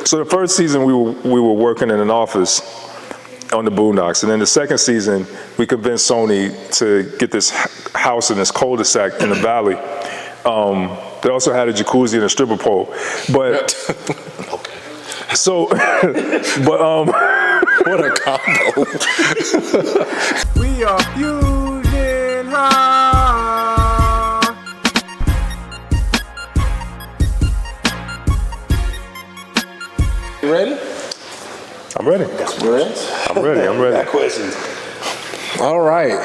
So the first season we were working in an office on the Boondocks, and then the second season we convinced Sony to get this house in this cul-de-sac in the valley. They also had a jacuzzi and a stripper pole, but so but what a combo. We are Fusion High. You ready? I'm ready. I'm ready. Got questions. All right.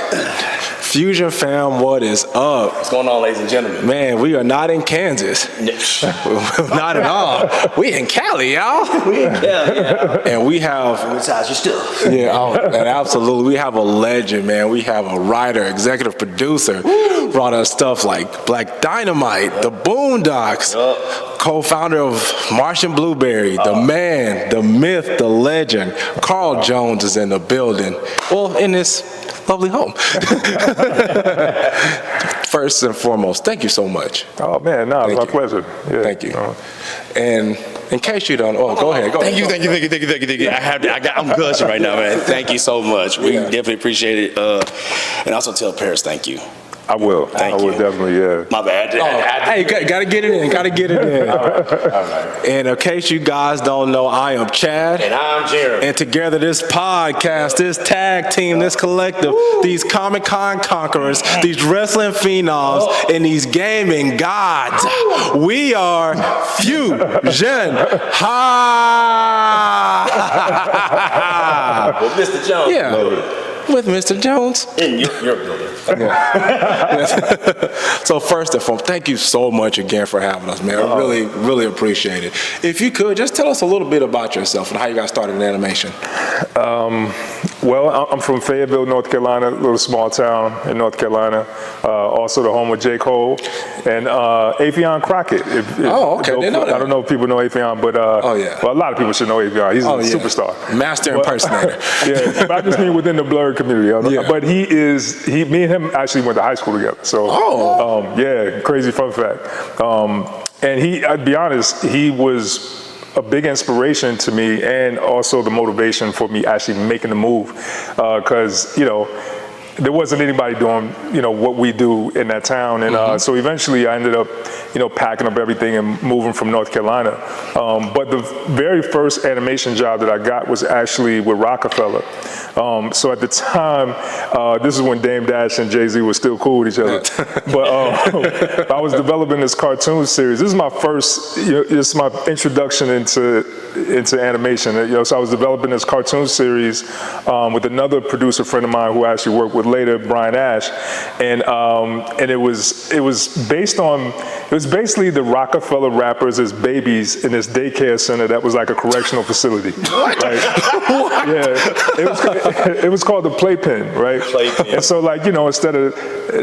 Fusion fam, what is up? What's going on, ladies and gentlemen? Man, we are not in Kansas. Not at all. We in Cali, y'all. We in Cali, yeah. And we have... Advertise your stuff. Yeah, and absolutely. We have a legend, man. We have a writer, executive producer, brought us stuff like Black Dynamite, the Boondocks, co-founder of Martian Blueberry, the man, the myth, the legend. Carl Jones is in the building. Well, in this lovely home. First and foremost, thank you so much. Oh man, no, it's my pleasure. Yeah. Thank you. And in case you don't, go ahead. Thank you. I'm gushing right now, man. Thank you so much. We definitely appreciate it. And also tell Paris thank you. I will. I will definitely, yeah. My bad. Hey, gotta get it in. Gotta get it in. All right. And in case you guys don't know, I am Chad. And I'm Jeremy. And together, this podcast, this tag team, this collective, these Comic-Con conquerors, these wrestling phenoms, and these gaming gods, we are Fusion High. With Mr. Jones. Yeah. With Mr. Jones. In your building. So first and foremost, thank you so much again for having us, man. I really, really appreciate it. If you could, just tell us a little bit about yourself and how you got started in animation. Well, I'm from Fayetteville, North Carolina, a little small town in North Carolina. Also the home of J. Cole and Afion Crockett. Okay. I don't know if people know Afion, but well, a lot of people should know Afion. He's a superstar. Master impersonator. Yeah, but I just mean within the blurred community. But me and him actually went to high school together. So, yeah, crazy fun fact. And I'd be honest, he was a big inspiration to me and also the motivation for me actually making the move. Because, there wasn't anybody doing, what we do in that town. And so eventually I ended up, packing up everything and moving from North Carolina. But the very first animation job that I got was actually with Rockefeller. So at the time, this is when Dame Dash and Jay-Z were still cool with each other. But I was developing this cartoon series. This is my first, this is my introduction into animation. So I was developing this cartoon series with another producer friend of mine who I actually worked with later, Brian Ash, and it was basically the Rockefeller rappers as babies in this daycare center that was like a correctional facility. It was called the Playpen, right? Playpen. And so instead of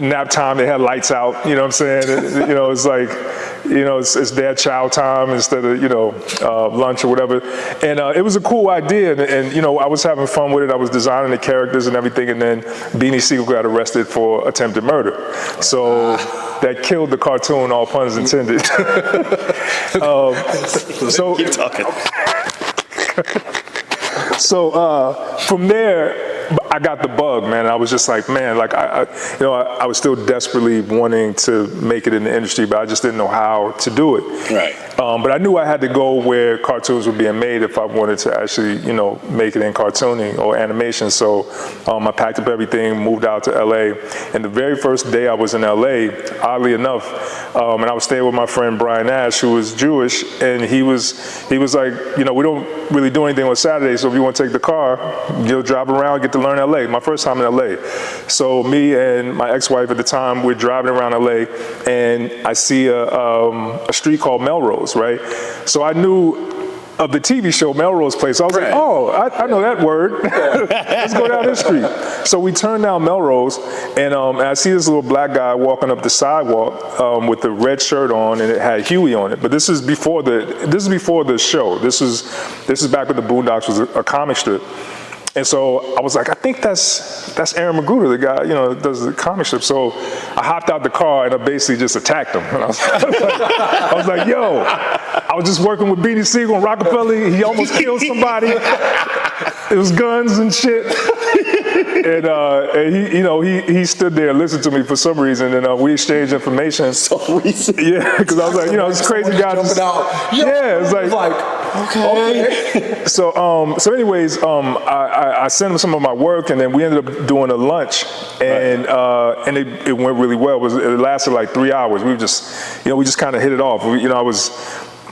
nap time, they had lights out. You know what I'm saying? It's like, it's their chow time instead of lunch or whatever. And it was a cool idea, and I was having fun with it. I was designing the characters and everything, and then Beanie Sigel got arrested for attempted murder. So that killed the cartoon, all puns intended. Keep talking. So from there, I got the bug, man. I was just like, man, I was still desperately wanting to make it in the industry, but I just didn't know how to do it. Right. But I knew I had to go where cartoons were being made if I wanted to actually, make it in cartooning or animation. So I packed up everything, moved out to LA. And the very first day I was in LA, oddly enough, and I was staying with my friend Brian Ash, who was Jewish, and he was like, we don't really do anything on Saturday, so if you want to take the car, you'll drive around, get to learn LA. My first time in LA. So me and my ex-wife at the time, we're driving around LA, and I see a street called Melrose, right? So I knew of the TV show Melrose Place. I was like, oh, I know that word. Let's go down this street. So we turned down Melrose, and I see this little black guy walking up the sidewalk with the red shirt on, and it had Huey on it. But this is before the show. This is back when the Boondocks was a comic strip. And so I was like, I think that's Aaron McGruder, the guy, that does the comic strip. So I hopped out the car and I basically just attacked him. And I was like, yo, I was just working with Beanie Sigel and Rockefeller. He almost killed somebody. It was guns and shit. And he stood there and listened to me for some reason, and we exchanged information. Some reason? Yeah, because I was like, this crazy guy just yeah, it's like okay. So anyways, I sent him some of my work, and then we ended up doing a lunch, and it went really well. It lasted like 3 hours. We just kind of hit it off.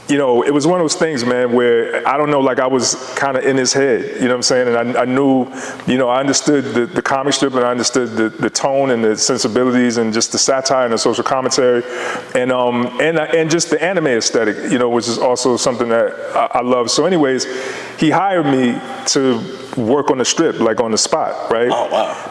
It was one of those things, man, where I don't know, like I was kind of in his head, you know what I'm saying? And I knew, I understood the comic strip, and I understood the tone and the sensibilities and just the satire and the social commentary, and just the anime aesthetic, which is also something that I love. So anyways, he hired me to work on the strip, like on the spot, right? Oh, wow.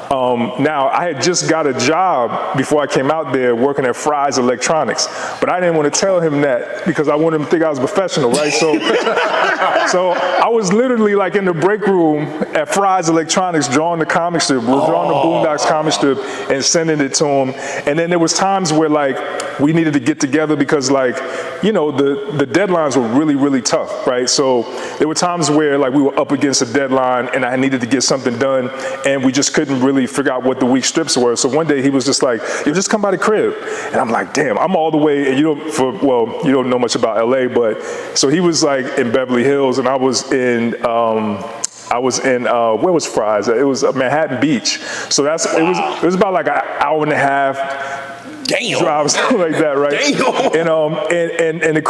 Now, I had just got a job before I came out there working at Fry's Electronics, but I didn't want to tell him that because I wanted him to think I was professional, right? So I was literally like in the break room at Fry's Electronics drawing the comic strip, drawing the Boondocks comic strip and sending it to him. And then there was times where like we needed to get together because like, the deadlines were really, really tough, right? So there were times where like we were up against a deadline and I needed to get something done, and we just couldn't really figure out what the week strips were. So one day he was just like, just come by the crib. And I'm like, damn, I'm all the way, and you don't know much about LA, but so he was like in Beverly Hills, and I was in where was Fry's? It was Manhattan Beach. So it was about like an hour and a half drive, something like that, right? Damn. And the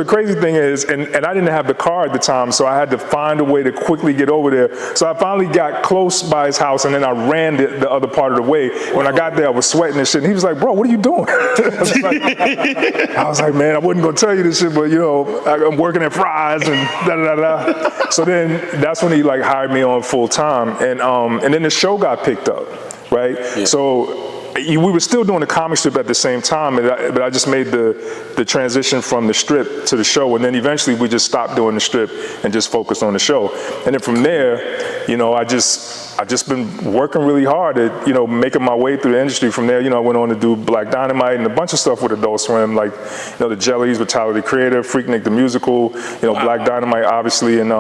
crazy thing is, and I didn't have the car at the time, so I had to find a way to quickly get over there. So I finally got close by his house, and then I ran the other part of the way. When I got there, I was sweating and shit, and he was like, bro, what are you doing? I was like, man, I wasn't gonna tell you this shit, but I'm working at Fry's and da-da-da-da. So then that's when he like hired me on full time, and then the show got picked up, right? Yeah. So we were still doing the comic strip at the same time, but I just made the transition from the strip to the show, and then eventually we just stopped doing the strip and just focused on the show. And then from there, I just been working really hard at making my way through the industry. From there, I went on to do Black Dynamite and a bunch of stuff with Adult Swim, like the Jellies with Tyler the Creator, Freaknik the Musical, Black Dynamite obviously, and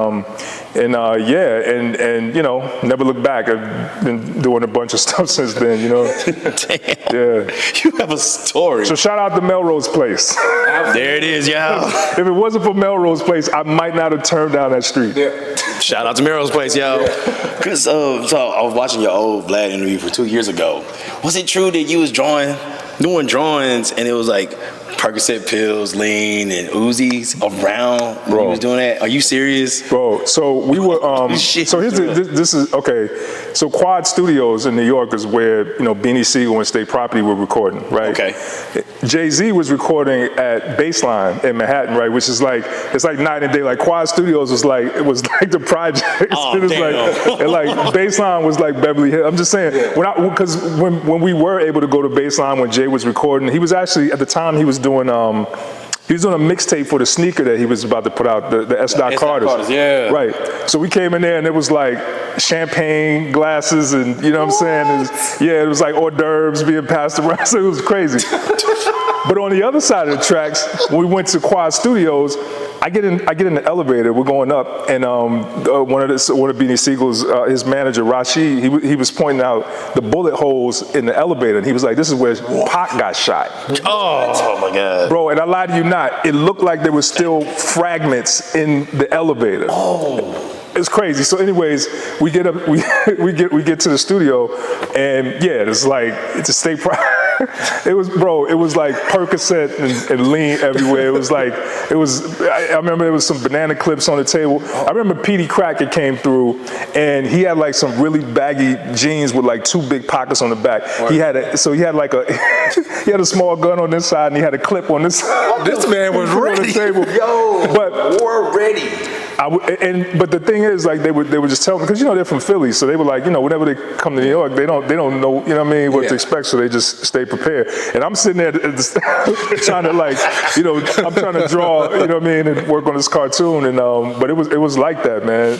never look back. I've been doing a bunch of stuff since then, Damn. Yeah. You have a story. So shout out to Melrose Place. There it is, yo. If it wasn't for Melrose Place, I might not have turned down that street. Yeah. Shout out to Melrose Place, yo. Cause so I was watching your old Vlad interview for 2 years ago. Was it true that you was doing drawings, and it was like Percocet pills, lean, and Uzis around when you was doing that? Are you serious? Bro, so we were, so this is, okay. So Quad Studios in New York is where, Beanie Sigel and State Property were recording, right? Okay. Jay-Z was recording at Baseline in Manhattan, right? Which is like, it's like night and day. Like Quad Studios was like the project. Oh, it was like Baseline was like Beverly Hills. I'm just saying, because when we were able to go to Baseline when Jay was recording, he was actually, at the time he was doing a mixtape for the sneaker that he was about to put out, the S. Carters. Yeah. Right. So we came in there and it was like champagne glasses and, you know what I'm saying? It was like hors d'oeuvres being passed around. So it was crazy. But on the other side of the tracks, when we went to Quad Studios, I get in the elevator, we're going up, and one of Beanie Sigel's, his manager, Rashid, he was pointing out the bullet holes in the elevator, and he was like, this is where Pac got shot. Oh my God. Bro, and I lied to you not, it looked like there was still fragments in the elevator. Oh. It's crazy. So anyways, we get up, we get to the studio, and it's a state it was like Percocet and lean everywhere. I remember there was some banana clips on the table. I remember Petey Cracker came through, and he had like some really baggy jeans with like 2 big pockets on the back. Right. He had a small gun on this side, and he had a clip on this side. This man was ready. On the table. We're ready. But the thing is, like they were just telling me, because they're from Philly, so they were like, whenever they come to New York, they don't know, what to expect, so they just stay prepared. And I'm sitting there trying to I'm trying to draw, and work on this cartoon, and but it was like that, man.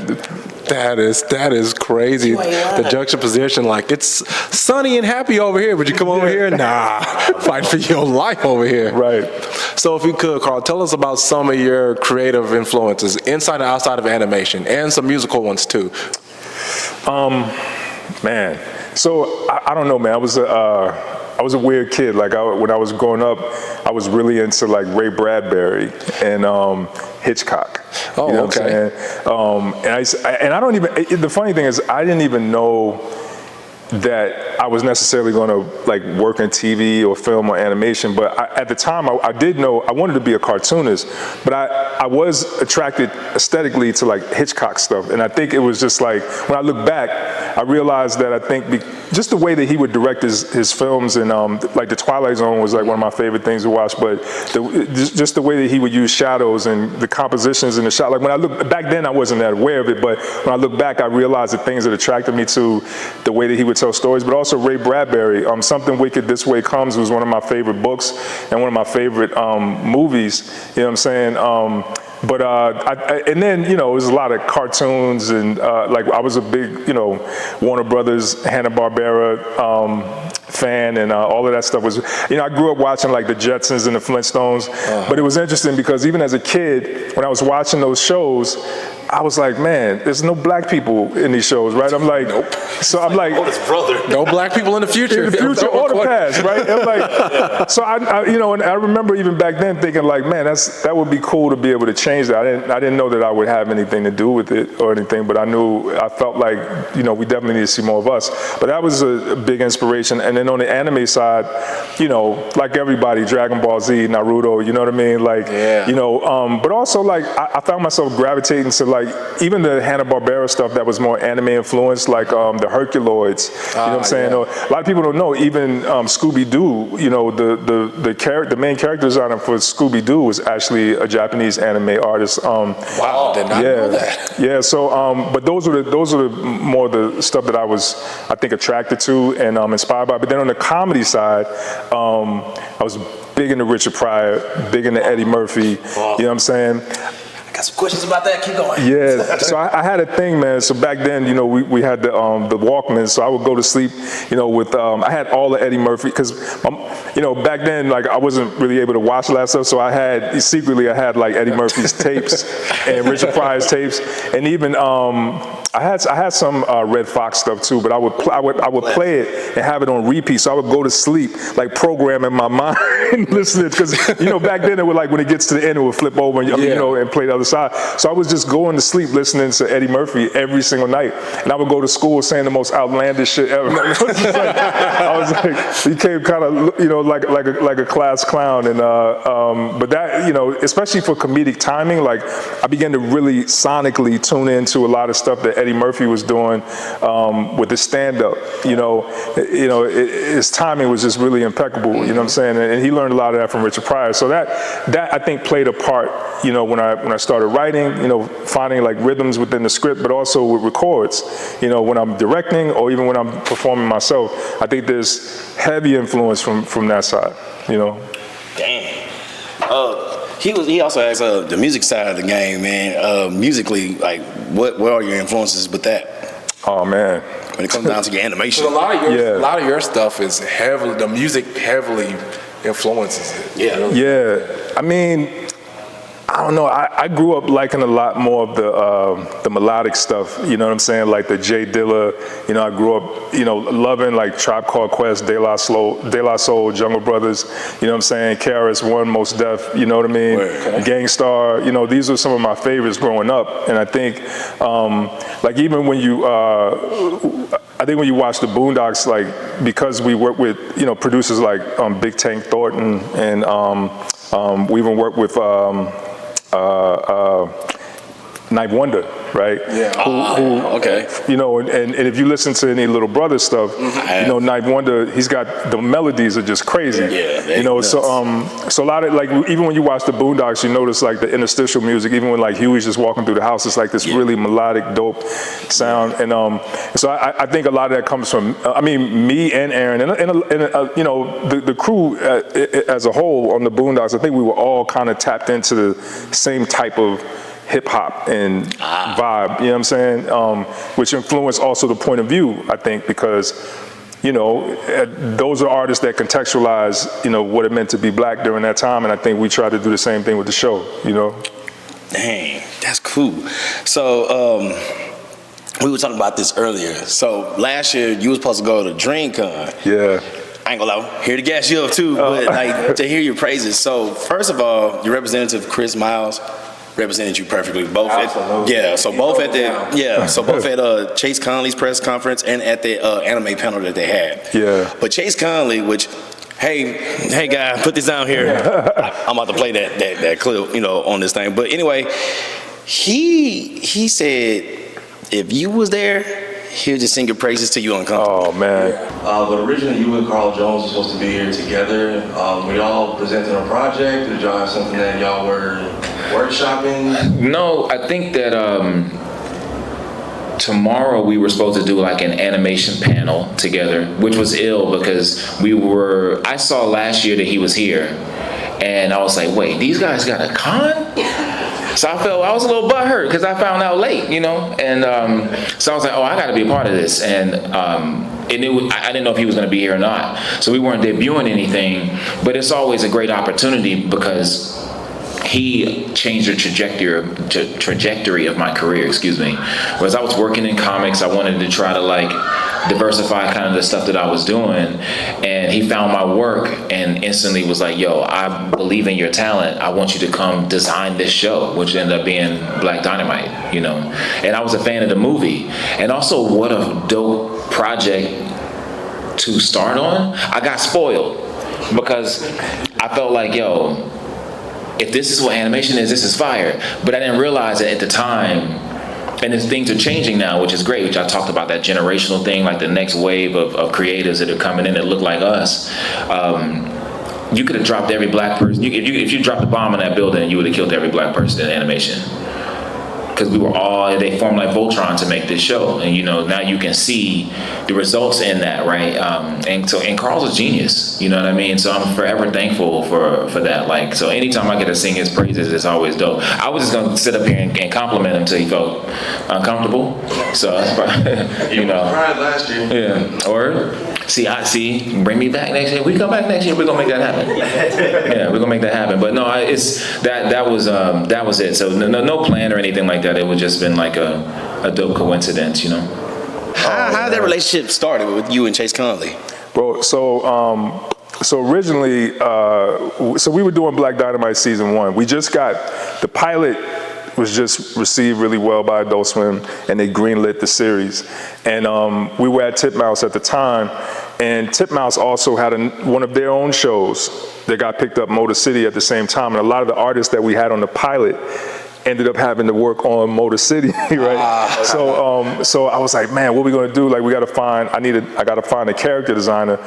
That is crazy. The juxtaposition, like it's sunny and happy over here, but you come over here, nah, fight for your life over here. Right. So if you could, Carl, tell us about some of your creative influences inside and outside of animation, and some musical ones too. Man, so I don't know, man. I was a weird kid. Like when I was growing up, I was really into like Ray Bradbury and Hitchcock. Oh, you know okay. What I'm saying? And I don't even. The funny thing is, I didn't even know that I was necessarily going to like work in TV or film or animation, but at the time I did know I wanted to be a cartoonist, but I was attracted aesthetically to like Hitchcock stuff, and I think it was just like when I look back, I realized that I think just the way that he would direct his films, and like The Twilight Zone was like one of my favorite things to watch, but just the way that he would use shadows and the compositions in the shot. Like when I look back then, I wasn't that aware of it, but when I look back, I realized the things that attracted me to the way that he would tell stories, but also Ray Bradbury. Something Wicked This Way Comes was one of my favorite books and one of my favorite movies. You know what I'm saying? And then, you know, it was a lot of cartoons, and like I was a big, you know, Warner Brothers, Hanna-Barbera fan, and all of that stuff was, you know, I grew up watching like the Jetsons and the Flintstones, but it was interesting because even as a kid, when I was watching those shows, I was like, man, there's no black people in these shows, right? I'm like, nope. So I'm like, oh, his brother. No black people in the future. In the future or the past, right? And like, so I, you know, and I remember even back then thinking like, man, that would be cool to be able to change that. I didn't know that I would have anything to do with it or anything, but I felt like, you know, we definitely need to see more of us. But that was a big inspiration. And then on the anime side, you know, like everybody, Dragon Ball Z, Naruto, you know what I mean? Like, you know, but also like I found myself gravitating to like even the Hanna-Barbera stuff that was more anime influenced, like the Herculoids. You know what I'm saying? Or, a lot of people don't know. Even Scooby-Doo. You know, the main character designer for Scooby-Doo was actually a Japanese anime artist. Wow, did not know that. Yeah. So, but those are more the stuff that I think attracted to and inspired by. But then on the comedy side, I was big into Richard Pryor, big into Eddie Murphy. You know what I'm saying? Got some questions about that. Keep going. Yeah, so I had a thing, man. So back then, you know, we had the Walkman. So I would go to sleep, you know, with I had all the Eddie Murphy because, you know, back then, like I wasn't really able to watch a lot of stuff. So I had like Eddie Murphy's tapes and Richard Pryor's tapes, and even I had some Red Fox stuff too. But I would play it and have it on repeat. So I would go to sleep, like programming my mind, listening, because you know back then it would like when it gets to the end it would flip over and you know and play the other side. So I was just going to sleep listening to Eddie Murphy every single night, and I would go to school saying the most outlandish shit ever. I was like, became kind of, you know, like a class clown, and but that, you know, especially for comedic timing, like I began to really sonically tune into a lot of stuff that Eddie Murphy was doing with his stand-up. His timing was just really impeccable. You know what I'm saying? And he learned a lot of that from Richard Pryor. So that I think played a part. You know, when I started writing, you know, finding like rhythms within the script, but also with records. You know, when I'm directing or even when I'm performing myself, I think there's heavy influence from that side. You know. Damn. He also has the music side of the game, man. Musically, like, what are your influences with that? Oh man. When it comes down to your animation. So a lot of your stuff is heavily, the music heavily influences it. Yeah. I mean, I don't know. I grew up liking a lot more of the melodic stuff. You know what I'm saying? Like the Jay Dilla. You know, I grew up, you know, loving like Tribe Called Quest, De La Soul, Jungle Brothers. You know what I'm saying? KRS-One, Mos Def. You know what I mean? Gangstar. You know, these are some of my favorites growing up. And I think, like even when you, I think when you watch the Boondocks, like because we work with, you know, producers like Big Tank Thornton, and we even work with Ninth Wonder, right? Yeah. Okay. You know, and if you listen to any Little Brother stuff, you know, Ninth Wonder, he's got the melodies are just crazy. Yeah. You know, so a lot of like even when you watch the Boondocks, you notice like the interstitial music. Even when like Huey's just walking through the house, it's like this really melodic, dope sound. And so I think a lot of that comes from me and Aaron and you know the crew as a whole on the Boondocks. I think we were all kind of tapped into the same type of hip hop and vibe, you know what I'm saying? Which influenced also the point of view, I think, because, you know, those are artists that contextualize, you know, what it meant to be black during that time, and I think we try to do the same thing with the show, you know? Dang, that's cool. So, we were talking about this earlier. So last year you were supposed to go to DreamCon. Yeah. I ain't gonna lie, here to gas you up too, but like to hear your praises. So first of all, your representative Chris Miles represented you perfectly. Both both at Chase Conley's press conference and at the anime panel that they had. Yeah. But Chase Conley, which hey guy, put this down here. I'm about to play that clip, you know, on this thing. But anyway, he said if you was there, he'll just sing your praises to you uncomfortable. Oh, man. But originally, you and Carl Jones were supposed to be here together. Were y'all presenting a project? Did y'all have something that y'all were workshopping? No, I think that tomorrow we were supposed to do like an animation panel together, which was ill because I saw last year that he was here, and I was like, wait, these guys got a con? So I was a little butthurt because I found out late, you know, and so I was like, oh, I got to be a part of this, and I didn't know if he was going to be here or not, so we weren't debuting anything, but it's always a great opportunity because he changed the trajectory of my career, Whereas I was working in comics, I wanted to try to like diversify kind of the stuff that I was doing, and he found my work and instantly was like, yo, I believe in your talent, I want you to come design this show, which ended up being Black Dynamite, you know. And I was a fan of the movie, and also what a dope project to start on. I got spoiled because I felt like, yo, if this is what animation is, this is fire. But I didn't realize that at the time, and things are changing now, which is great, which I talked about that generational thing, like the next wave of creatives that are coming in that look like us. You could have dropped every black person. If you dropped a bomb in that building, you would have killed every black person in animation. Because they formed like Voltron to make this show. And you know, now you can see the results in that, right? And Carl's a genius, you know what I mean? So I'm forever thankful for that. Like, so anytime I get to sing his praises, it's always dope. I was just gonna sit up here and compliment him until he felt uncomfortable. So that's probably, you know. Cried last year. Yeah, or bring me back next year. We come back next year, we're gonna make that happen. Yeah, we're gonna make that happen. But no, that was it. So no plan or anything like that. It would just been like a dope coincidence, you know. How did that relationship started with you and Chase Conley? Bro, so originally, so we were doing Black Dynamite season 1. We just got, the pilot was just received really well by Adult Swim, and they greenlit the series. And we were at Titmouse at the time, and Titmouse also had one of their own shows that got picked up, Motor City, at the same time. And a lot of the artists that we had on the pilot ended up having to work on Motor City, right? So I was like, man, what are we gonna do? Like, I gotta find a character designer.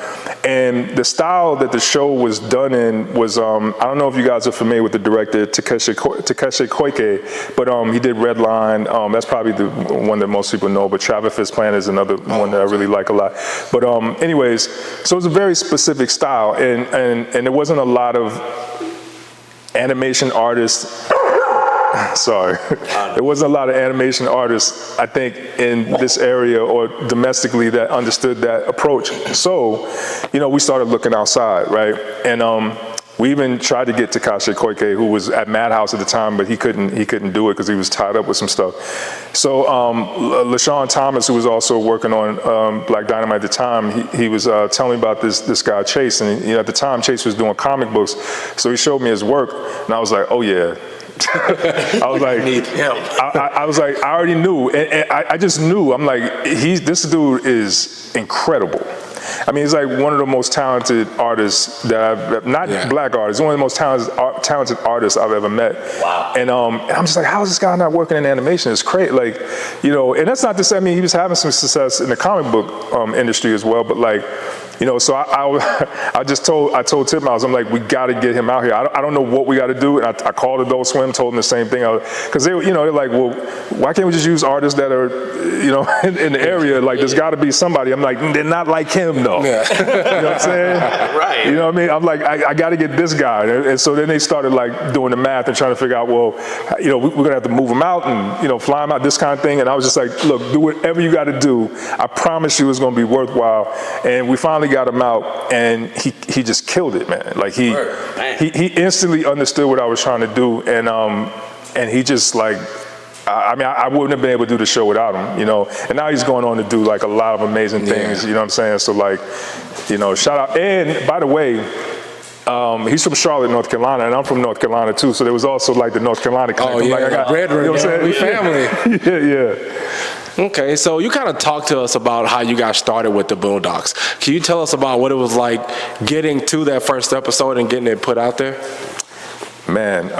And the style that the show was done in was, I don't know if you guys are familiar with the director, Takeshi Koike, but he did Redline. That's probably the one that most people know, but Travis Fist Plan is another one that I really like a lot. But anyways, so it was a very specific style, and there wasn't a lot of animation artists. Sorry. There wasn't a lot of animation artists, I think, in this area or domestically that understood that approach. So, you know, we started looking outside, right? And we even tried to get Takashi Koike, who was at Madhouse at the time, but he couldn't do it because he was tied up with some stuff. So LaShawn Thomas, who was also working on Black Dynamite at the time, he was telling me about this guy Chase, and you know, at the time Chase was doing comic books, so he showed me his work, and I was like, oh yeah. I was like, I already knew, and I just knew. I'm like, this dude is incredible. I mean, he's like one of the most talented artists that black artists, one of the most talented artists I've ever met. Wow. And I'm just like, how is this guy not working in animation? It's crazy, like, you know. And that's not to say, I mean, he was having some success in the comic book industry as well, but like, you know, so I told Titmouse, I'm like, we got to get him out here. I don't know what we got to do. And I called Adult Swim, told them the same thing. Because they're like, well, why can't we just use artists that are, you know, in the area? Like, there's got to be somebody. I'm like, they're not like him, though. dog. You know what I'm saying? Right. You know what I mean? I'm like, I got to get this guy. And so then they started like doing the math and trying to figure out, well, you know, we're going to have to move him out and, you know, fly him out, this kind of thing. And I was just like, look, do whatever you got to do. I promise you it's going to be worthwhile. And we finally got him out, and he just killed it, man. Like he instantly understood what I was trying to do. And he just like, I mean, I wouldn't have been able to do the show without him, you know. And now he's going on to do like a lot of amazing things, you know what I'm saying? So like, you know, shout out. And by the way, he's from Charlotte, North Carolina, and I'm from North Carolina too. So there was also like the North Carolina connection. Oh yeah, like, I got, Red, you know what I'm saying? we family. Yeah. Okay, so you kind of talked to us about how you got started with the Boondocks. Can you tell us about what it was like getting to that first episode and getting it put out there? Man,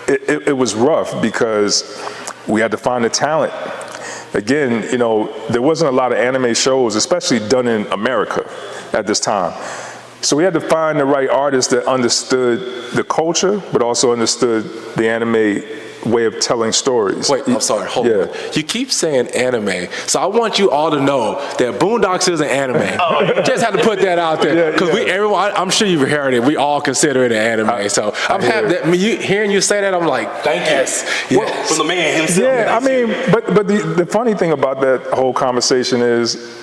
it was rough because we had to find the talent. Again, you know, there wasn't a lot of anime shows, especially done in America at this time. So we had to find the right artist that understood the culture, but also understood the anime way of telling stories. Wait, I'm sorry, hold on. You keep saying anime, so I want you all to know that Boondocks is an anime. Just had to put that out there, because everyone, I'm sure you've heard it, we all consider it an anime. So I'm happy that hearing you say that, I'm like, thank you. Well, from the man himself. Yeah, I mean, but the funny thing about that whole conversation is,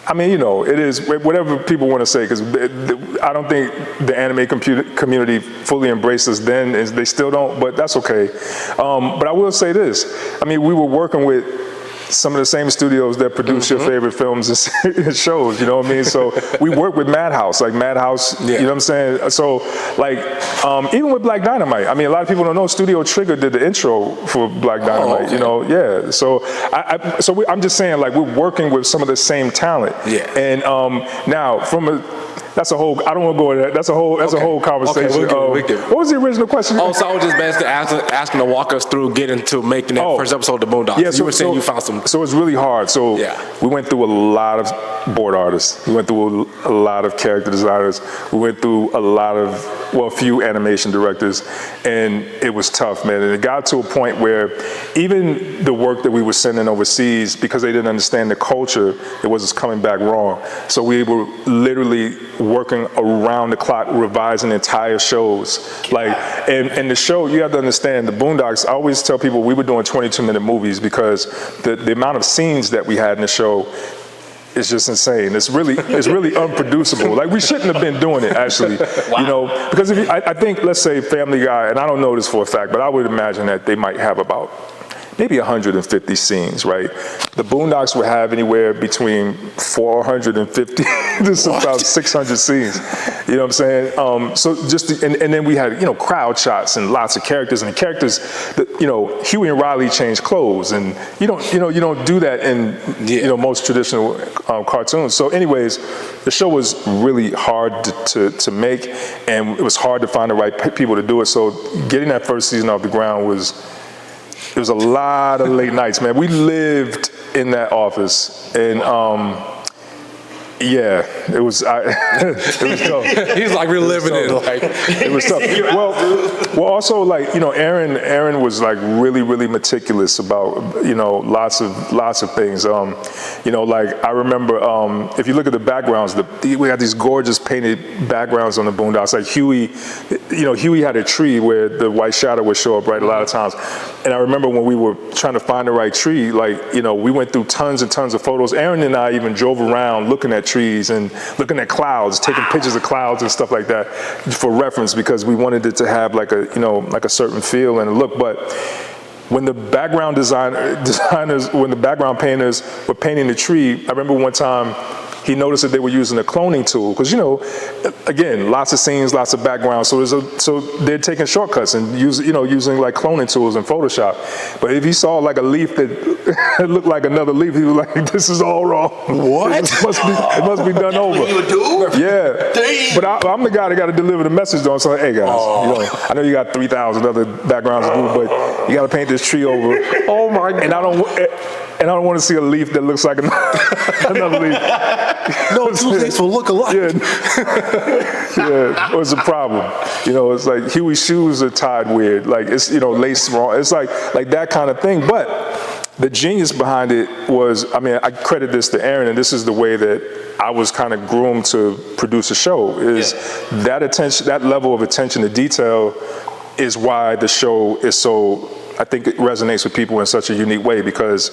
I mean, you know, it is whatever people want to say, because I don't think the anime community fully embraced us then, and they still don't, but that's okay. But I will say this. I mean, we were working with some of the same studios that produce your favorite films and shows, you know what I mean? So we work with Madhouse, you know what I'm saying? So like, even with Black Dynamite, I mean, a lot of people don't know Studio Trigger did the intro for Black Dynamite, you know? Yeah, so I'm just saying, like, we're working with some of the same talent. Yeah. And now that's a whole, I don't want to go into that. That's a whole conversation. Okay, what was the original question? Oh, so I was just basically asking to walk us through getting to making that first episode of the Boondocks. Yeah, you were saying you found some. So it's really hard. So we went through a lot of board artists. We went through a lot of character designers. We went through a few animation directors, and it was tough, man. And it got to a point where even the work that we were sending overseas, because they didn't understand the culture, it was just coming back wrong. So we were literally working around the clock, revising entire shows. And the show, you have to understand, the Boondocks, I always tell people we were doing 22-minute movies because the amount of scenes that we had in the show is just insane. It's really unproducible. Like, we shouldn't have been doing it, actually. You know, because I think, let's say Family Guy, and I don't know this for a fact, but I would imagine that they might have about maybe 150 scenes, right? The Boondocks would have anywhere between 450 to about 600 scenes. You know what I'm saying? So just and then we had, you know, crowd shots and lots of characters, and the characters that, you know, Huey and Riley change clothes, and you don't do that in you know, most traditional cartoons. So anyways, the show was really hard to make, and it was hard to find the right people to do it. So getting that first season off the ground it was a lot of late nights, man. We lived in that office, and it was tough. He's like reliving it. Like, it was tough. Well, also, like, you know, Aaron was like really meticulous about, you know, lots of things. You know, like, I remember if you look at the backgrounds, we had these gorgeous painted backgrounds on the Boondocks. Like Huey had a tree where the white shadow would show up, right, a lot of times. And I remember when we were trying to find the right tree, like, you know, we went through tons and tons of photos. Aaron and I even drove around looking at trees and looking at clouds, taking pictures of clouds and stuff like that for reference, because we wanted it to have like a, you know, like a certain feel and a look. But when the background when the background painters were painting the tree, I remember one time he noticed that they were using a cloning tool, because, you know, again, lots of scenes, lots of backgrounds, so they're taking shortcuts and using like cloning tools in Photoshop. But if he saw like a leaf that looked like another leaf, he was like, "This is all wrong. What? It must be done over." You would do? Yeah. Damn. But I'm the guy that got to deliver the message though. So, hey guys, you know, I know you got 3,000 other backgrounds to do, but you got to paint this tree over. Oh my God. And I don't want to see a leaf that looks like another leaf. No, two leaves will look alike. Yeah, it was a problem. You know, it's like Huey's shoes are tied weird. Like, it's, you know, lace wrong. It's like that kind of thing. But the genius behind it was, I mean, I credit this to Aaron, and this is the way that I was kind of groomed to produce a show, is that attention, that level of attention to detail is why the show is so, I think it resonates with people in such a unique way, because,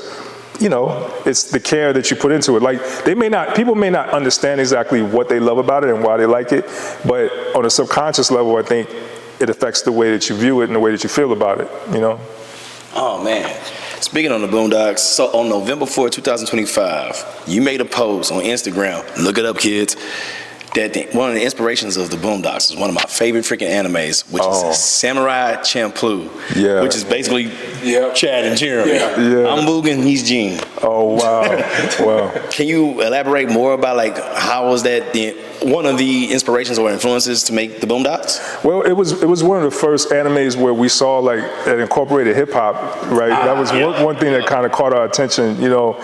you know, it's the care that you put into it. Like, people may not understand exactly what they love about it and why they like it, but on a subconscious level, I think it affects the way that you view it and the way that you feel about it, you know? Oh, man. Speaking on the Boondocks, so on November 4, 2025, you made a post on Instagram, look it up, kids, that one of the inspirations of the Boondocks is one of my favorite freaking animes, which is Samurai Champloo, which is basically Chad and Jeremy. I'm Mugen, he's Gene. Oh, wow. Wow. Can you elaborate more about, like, how was that one of the inspirations or influences to make the Boondocks? Well, it was one of the first animes where we saw, like, that incorporated hip hop, right? That was one thing that kind of caught our attention, you know.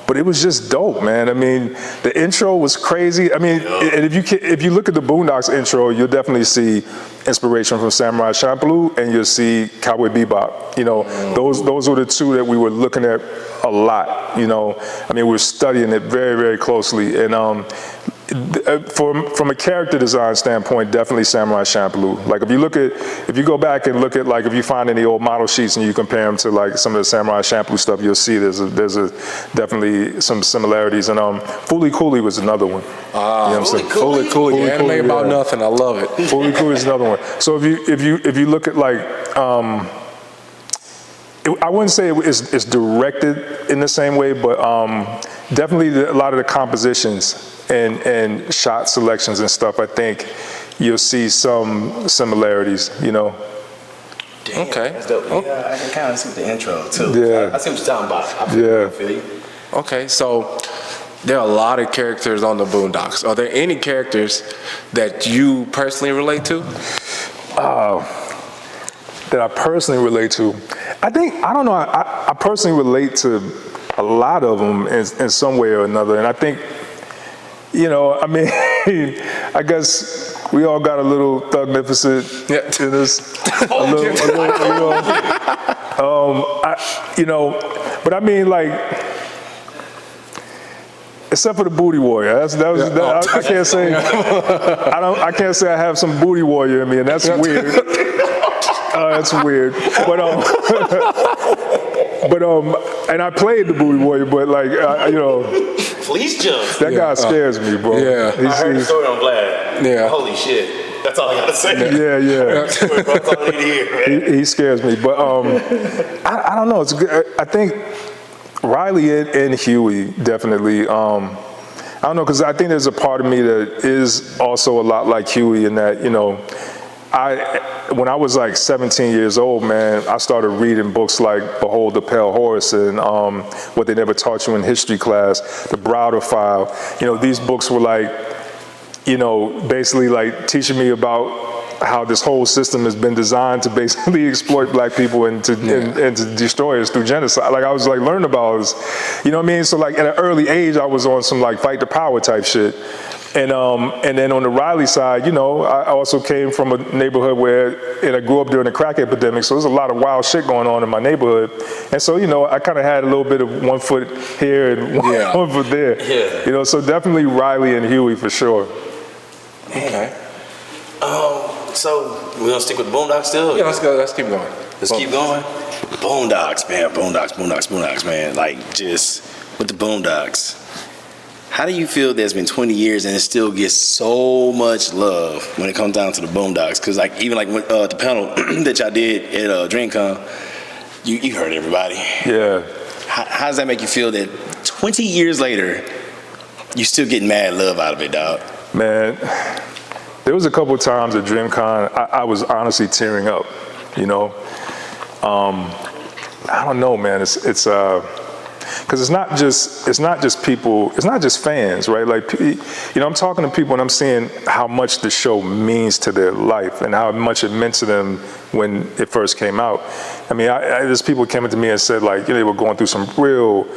But it was just dope, man. I mean, the intro was crazy. I mean, and if you look at the Boondocks intro, you'll definitely see inspiration from Samurai Champloo, and you'll see Cowboy Bebop. You know, those were the two that we were looking at a lot. You know, I mean, we were studying it very, very closely, and from a character design standpoint, definitely Samurai Champloo. Like, if you go back and look at, like, if you find any old model sheets and you compare them to, like, some of the Samurai Champloo stuff, you'll see there's definitely some similarities. And Fooly Cooley was another one. You know what I'm saying? Fooly Cooley, anime about nothing. I love it. Fooly Cooley is another one. So if you look at, like, I wouldn't say it's directed in the same way, but definitely a lot of the compositions and shot selections and stuff, I think you'll see some similarities, you know. Damn, okay. That's dope. Yeah, I can kind of see the intro too. Yeah. I see what you're talking about. I feel you. Okay, so there are a lot of characters on the Boondocks. Are there any characters that you personally relate to? That I personally relate to? I don't know, I personally relate to a lot of them in some way or another, and I think, you know, I mean, I guess we all got a little thugnificent in us. You know, but I mean, like, except for the booty warrior. I can't say I can't say I have some booty warrior in me, and that's weird. That's weird. But and I played the booty warrior, but, like, you know. Fleece jumps. That guy scares me, bro. Yeah. I heard the story on Vlad. Yeah. Holy shit. That's all I gotta say. Yeah. That's all I need to hear, man. He scares me, but I don't know. It's good. I think Riley and Huey definitely. I don't know, because I think there's a part of me that is also a lot like Huey in that, you know, when I was like 17 years old, man, I started reading books like Behold the Pale Horse and What They Never Taught You in History Class, The Browder File. You know, these books were like, you know, basically like teaching me about how this whole system has been designed to basically exploit black people and to destroy us through genocide. Like, I was like learning about this, you know what I mean? So, like, at an early age, I was on some like fight the power type shit. And then on the Riley side, you know, I also came from a neighborhood and I grew up during the crack epidemic, so there's a lot of wild shit going on in my neighborhood. And so, you know, I kind of had a little bit of one foot here and one foot there. Yeah. You know, so definitely Riley and Huey for sure. Okay. So we're gonna stick with Boondocks still? Yeah, let's go. Let's keep going. Let's keep going. Boondocks, man. Boondocks, man. Like, just with the Boondocks. How do you feel there's been 20 years and it still gets so much love when it comes down to the Boondocks? Because, like, even like when, the panel that y'all did at DreamCon, you heard everybody. Yeah. How does that make you feel that 20 years later, you still getting mad love out of it, dog? Man, there was a couple of times at DreamCon I was honestly tearing up, you know. I don't know, man. It's because it's not just people, it's not just fans, right? Like, you know, I'm talking to people and I'm seeing how much the show means to their life and how much it meant to them when it first came out. I mean, there's people came to me and said, like, you know, they were going through some real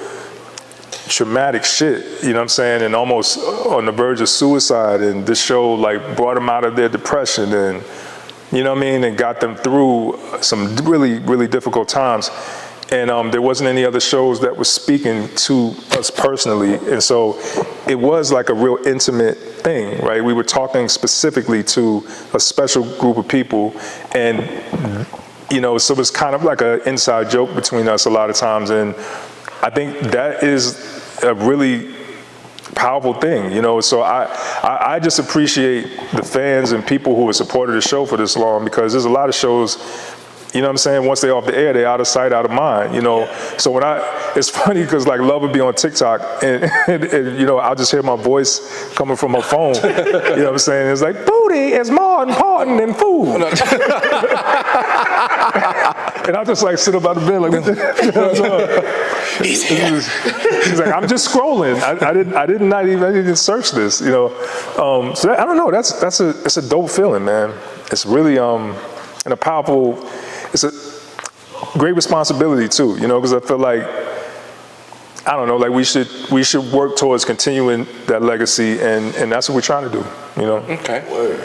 traumatic shit, you know what I'm saying, and almost on the verge of suicide, and this show like brought them out of their depression and, you know what I mean, and got them through some really, really difficult times. And there wasn't any other shows that were speaking to us personally. And so it was like a real intimate thing, right? We were talking specifically to a special group of people. And, so it was kind of like an inside joke between us a lot of times. And I think that is a really powerful thing, So I just appreciate the fans and people who have supported the show for this long, because there's a lot of shows, once they're off the air, they're out of sight, out of mind, So it's funny because like Love would be on TikTok and I'll just hear my voice coming from her phone, It's like, booty is more important than food. And I just like sit up out of bed like, what the hell's on? She's like, I'm just scrolling. I didn't search this, So I don't know. It's a dope feeling, man. It's really and a powerful. It's a great responsibility too, because I feel like, I don't know, like we should work towards continuing that legacy, and that's what we're trying to do, Okay. Word.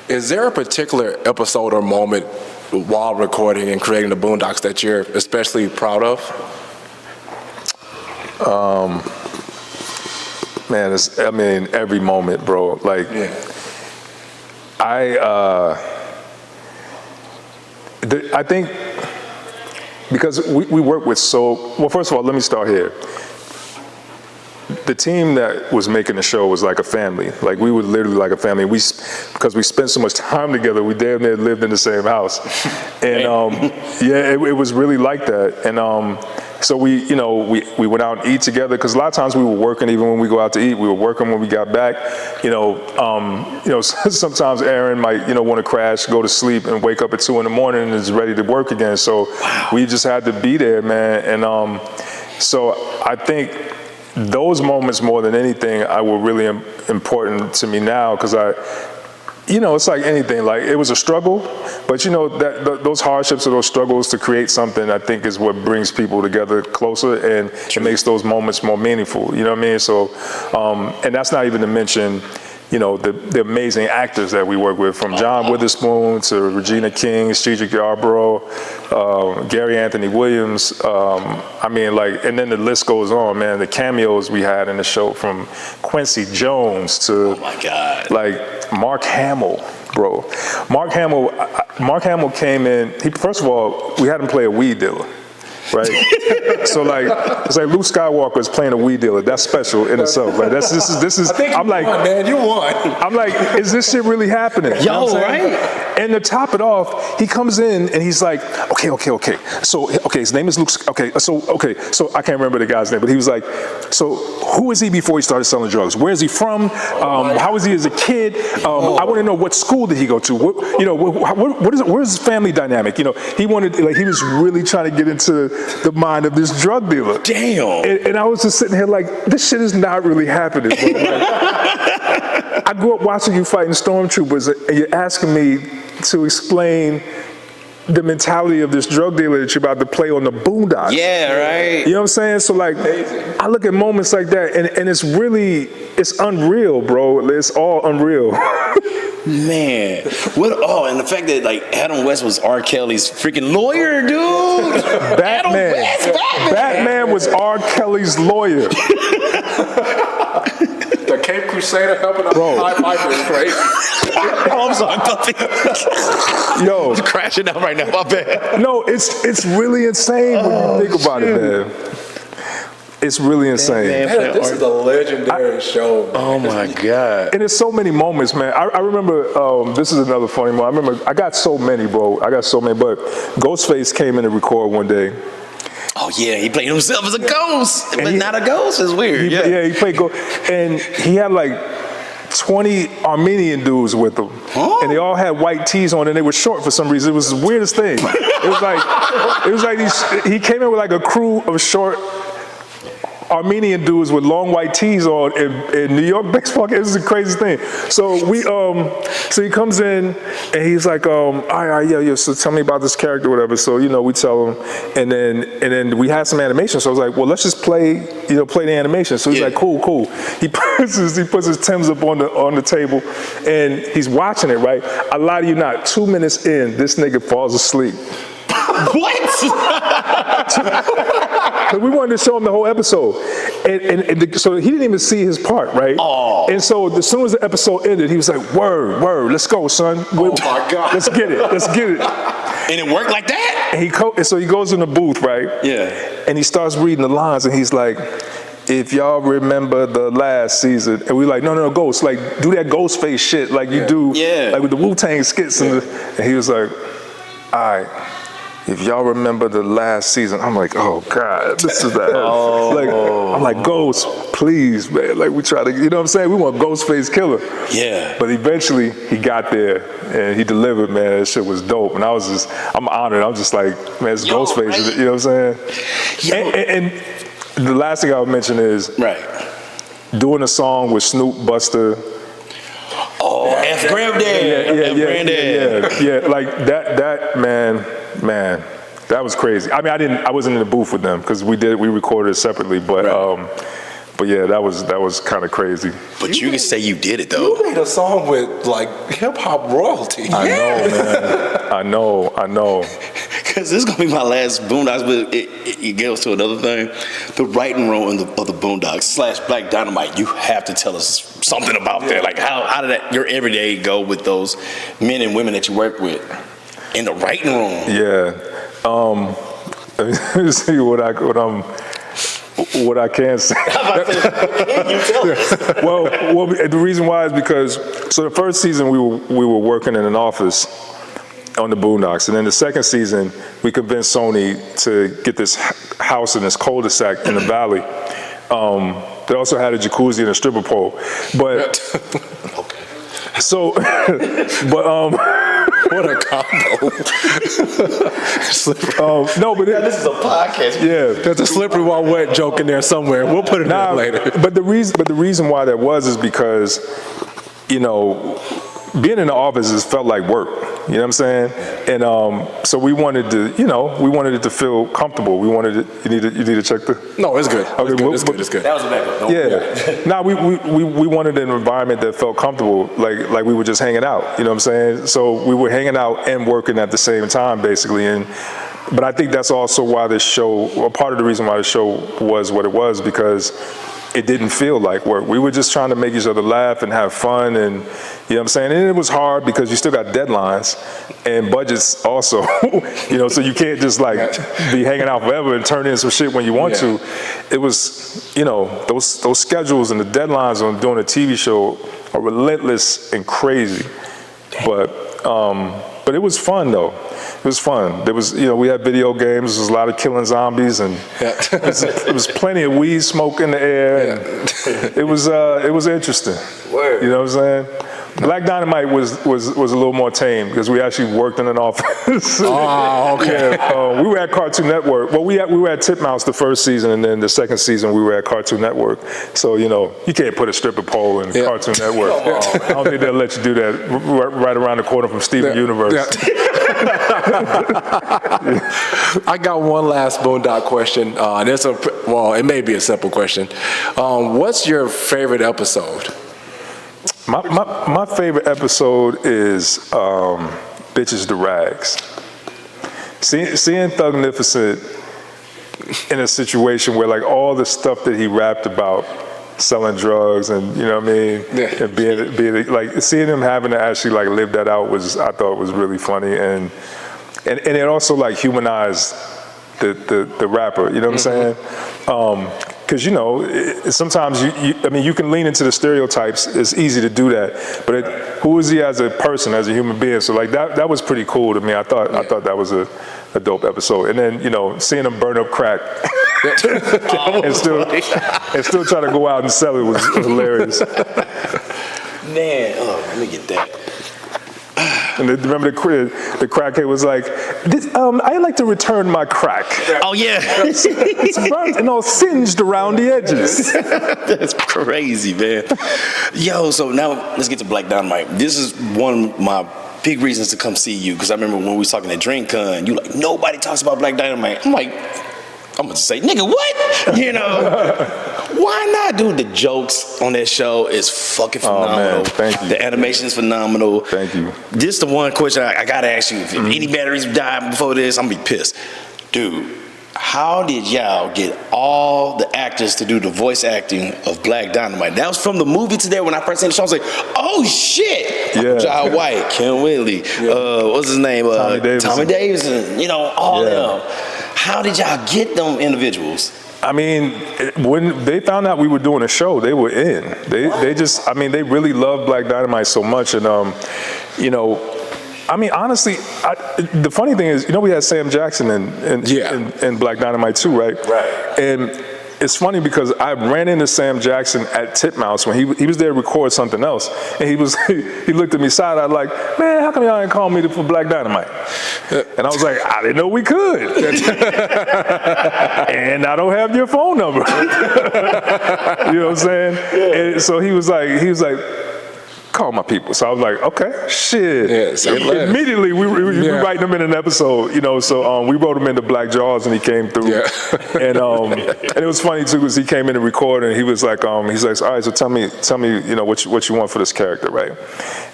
Is there a particular episode or moment while recording and creating the Boondocks that you're especially proud of? Man, every moment, bro. Like, I think because we work with first of all, let me start here. The team that was making the show was like a family. Like, we were literally like a family. Because we spent so much time together, we damn near lived in the same house. And it was really like that. And so we went out and eat together, because a lot of times we were working. Even when we go out to eat, we were working when we got back. Sometimes Aaron might want to crash, go to sleep, and wake up at 2 a.m. and is ready to work again. So we just had to be there, man. And so I think those moments more than anything were really important to me now, because it's like anything. Like, it was a struggle, but those hardships or those struggles to create something, I think, is what brings people together closer, and it makes those moments more meaningful. You know what I mean? So, and that's not even to mention, the amazing actors that we work with, from John Witherspoon to Regina King, Cedric Yarbrough, Gary Anthony Williams. And then the list goes on, man. The cameos we had in the show, from Quincy Jones to, like, Mark Hamill, bro. Mark Hamill came in. First of all, we had him play a weed dealer. Right, so like it's like Luke Skywalker is playing a weed dealer. That's special in itself. Right, this is. I think I'm like, man, you won. I'm like, is this shit really happening? Right? And to top it off, he comes in and he's like, okay. So his name is Luke. So I can't remember the guy's name, but he was like, so who is he before he started selling drugs? Where is he from? How was he as a kid? I want to know, what school did he go to? Where's his family dynamic? He wanted, like, he was really trying to get into the mind of this drug dealer. Damn. And I was just sitting here like, this shit is not really happening. I grew up watching you fighting stormtroopers, and you're asking me to explain the mentality of this drug dealer that you're about to play on the Boondocks. Yeah, right. You know what I'm saying? So like, I look at moments like that, and it's unreal, bro. It's all unreal. Man, and the fact that like Adam West was R. Kelly's freaking lawyer, dude. Batman was R. Kelly's lawyer. The Cape Crusader helping us high five is crazy. I'm sorry, Yo, I'm crashing out right now. My bad. No, it's really insane when you think about it, man. It's really insane. Man, this is a legendary show, man. Oh my God. And there's so many moments, man. I remember, this is another funny moment. I remember, I got so many, bro. But Ghostface came in to record one day. Oh yeah, he played himself as a ghost, but not a ghost. It's weird. He played ghost. And he had like 20 Armenian dudes with him. Huh? And they all had white tees on, and they were short for some reason. It was the weirdest thing. It was like he came in with like a crew of short Armenian dudes with long white tees on in New York baseball games. It was the craziest thing. So so he comes in and he's like, all right, yeah, so tell me about this character, whatever. So, we tell him, and then we had some animation. So I was like, well, let's just play the animation. So he's like, cool. He puts his Timbs up on the table, and he's watching it, right? I lie to you not, 2 minutes in, this nigga falls asleep. What? Because we wanted to show him the whole episode. So he didn't even see his part, right? Oh. And so as soon as the episode ended, he was like, word, let's go, son. Oh my God. Let's get it. And it worked like that? And so he goes in the booth, right? Yeah. And he starts reading the lines, and he's like, if y'all remember the last season, and we're like, no, Ghost, like, do that Ghostface shit like you do, like with the Wu-Tang skits. And he was like, all right, if y'all remember the last season, I'm like, oh God, this is that. Like, I'm like, Ghost, please, man. Like, we try to, you know what I'm saying? We want Ghostface Killer. Yeah. But eventually, he got there, and he delivered, man. That shit was dope. And I'm honored. I'm just like, man, it's Ghostface, right? You know what I'm saying? And the last thing I would mention is doing a song with Snoop, Busta. Oh, F Granddad. Yeah. Like that man, that was crazy. I mean, I wasn't in the booth with them because we recorded it separately, but yeah, that was kind of crazy. But you can say you did it though. You made a song with like hip hop royalty. I know, man. I know. Because this is going to be my last Boondocks, but it goes to another thing. The writing room of the Boondocks / Black Dynamite, you have to tell us something about that. Like, how did your everyday go with those men and women that you work with in the writing room? Yeah. Let me see what I can say. You tell us. Well, the reason why is because, so the first season we were working in an office on the Boondocks, and then the second season we convinced Sony to get this house in this cul-de-sac in the valley. They also had a jacuzzi and a stripper pole, but so what a combo. No, but this is a podcast. Yeah, there's a slippery while wet joke in there somewhere. We'll put it in later. But the reason why that was is because, you know, being in the office felt like work. You know what I'm saying? And so we wanted it to feel comfortable. We wanted it. You need to check the. No, it's good. Okay, It's good. That was a backup. Yeah. Now we wanted an environment that felt comfortable, like we were just hanging out. You know what I'm saying? So we were hanging out and working at the same time, basically. But I think that's also why this show, or part of the reason why the show was what it was, because it didn't feel like work. We were just trying to make each other laugh and have fun, and you know what I'm saying? And it was hard because you still got deadlines and budgets also, you know, so you can't just like be hanging out forever and turn in some shit when you want to. It was, you know, those schedules and the deadlines on doing a TV show are relentless and crazy. But it was fun though. It was fun. There was, you know, we had video games. There was a lot of killing zombies, and it was plenty of weed smoke in the air. And it was interesting. Word. You know what I'm saying? Black Dynamite was a little more tame because we actually worked in an office. Oh, okay. Yeah, we were at Cartoon Network. Well, we were at Titmouse the first season, and then the second season we were at Cartoon Network. So, you know, you can't put a stripper pole in Cartoon Network. I don't think they'll let you do that right around the corner from Steven Universe. I got one last Boondock question, and it may be a simple question. What's your favorite episode? My favorite episode is Bitches to Rags. Seeing Thugnificent in a situation where like all the stuff that he rapped about, selling drugs and, you know what I mean, and being like, seeing him having to actually like live that out I thought was really funny, and it also like humanized the rapper, you know what I'm saying? Because, you know, sometimes you can lean into the stereotypes. It's easy to do that, but who is he as a person, as a human being? So like that was pretty cool to me. I thought that was a dope episode. And then, you know, seeing him burn up crack and still try to go out and sell it was hilarious. Man, let me get that. And remember the crackhead was like, I like to return my crack. Oh yeah, it's burnt and all singed around the edges. That's crazy, man. Yo, so now let's get to Black Dynamite. This is one of my big reasons to come see you, because I remember when we was talking at DreamCon, you like, nobody talks about Black Dynamite. I'm like, I'm gonna say, nigga, what? You know? Why not, dude? The jokes on that show is fucking phenomenal. Oh, man, thank you. The animation is phenomenal. Thank you. This is the one question I gotta ask you. If any batteries die before this, I'm gonna be pissed. Dude, how did y'all get all the actors to do the voice acting of Black Dynamite? That was from the movie to there. When I first seen the show, I was like, oh shit! Yeah. John White, Ken Whitley, what's his name? Tommy Davidson. You know, all them. How did y'all get them individuals? I mean, when they found out we were doing a show, they were in. They just, I mean, they really loved Black Dynamite so much, and you know, I mean, honestly, the funny thing is, you know, we had Sam Jackson in Black Dynamite too, right? Right. And it's funny because I ran into Sam Jackson at Titmouse when he was there to record something else, and he looked at me side-eyed like, man, how come y'all ain't call me for Black Dynamite? And I was like, I didn't know we could. And I don't have your phone number. You know what I'm saying? And so he was like, call my people. So I was like, okay, shit. Yeah, immediately we writing him in an episode, you know. So we wrote him into Black Jaws, and he came through. Yeah. And it was funny too, because he came in to record, and he was like, he's like, all right, so tell me, you know, what you want for this character, right?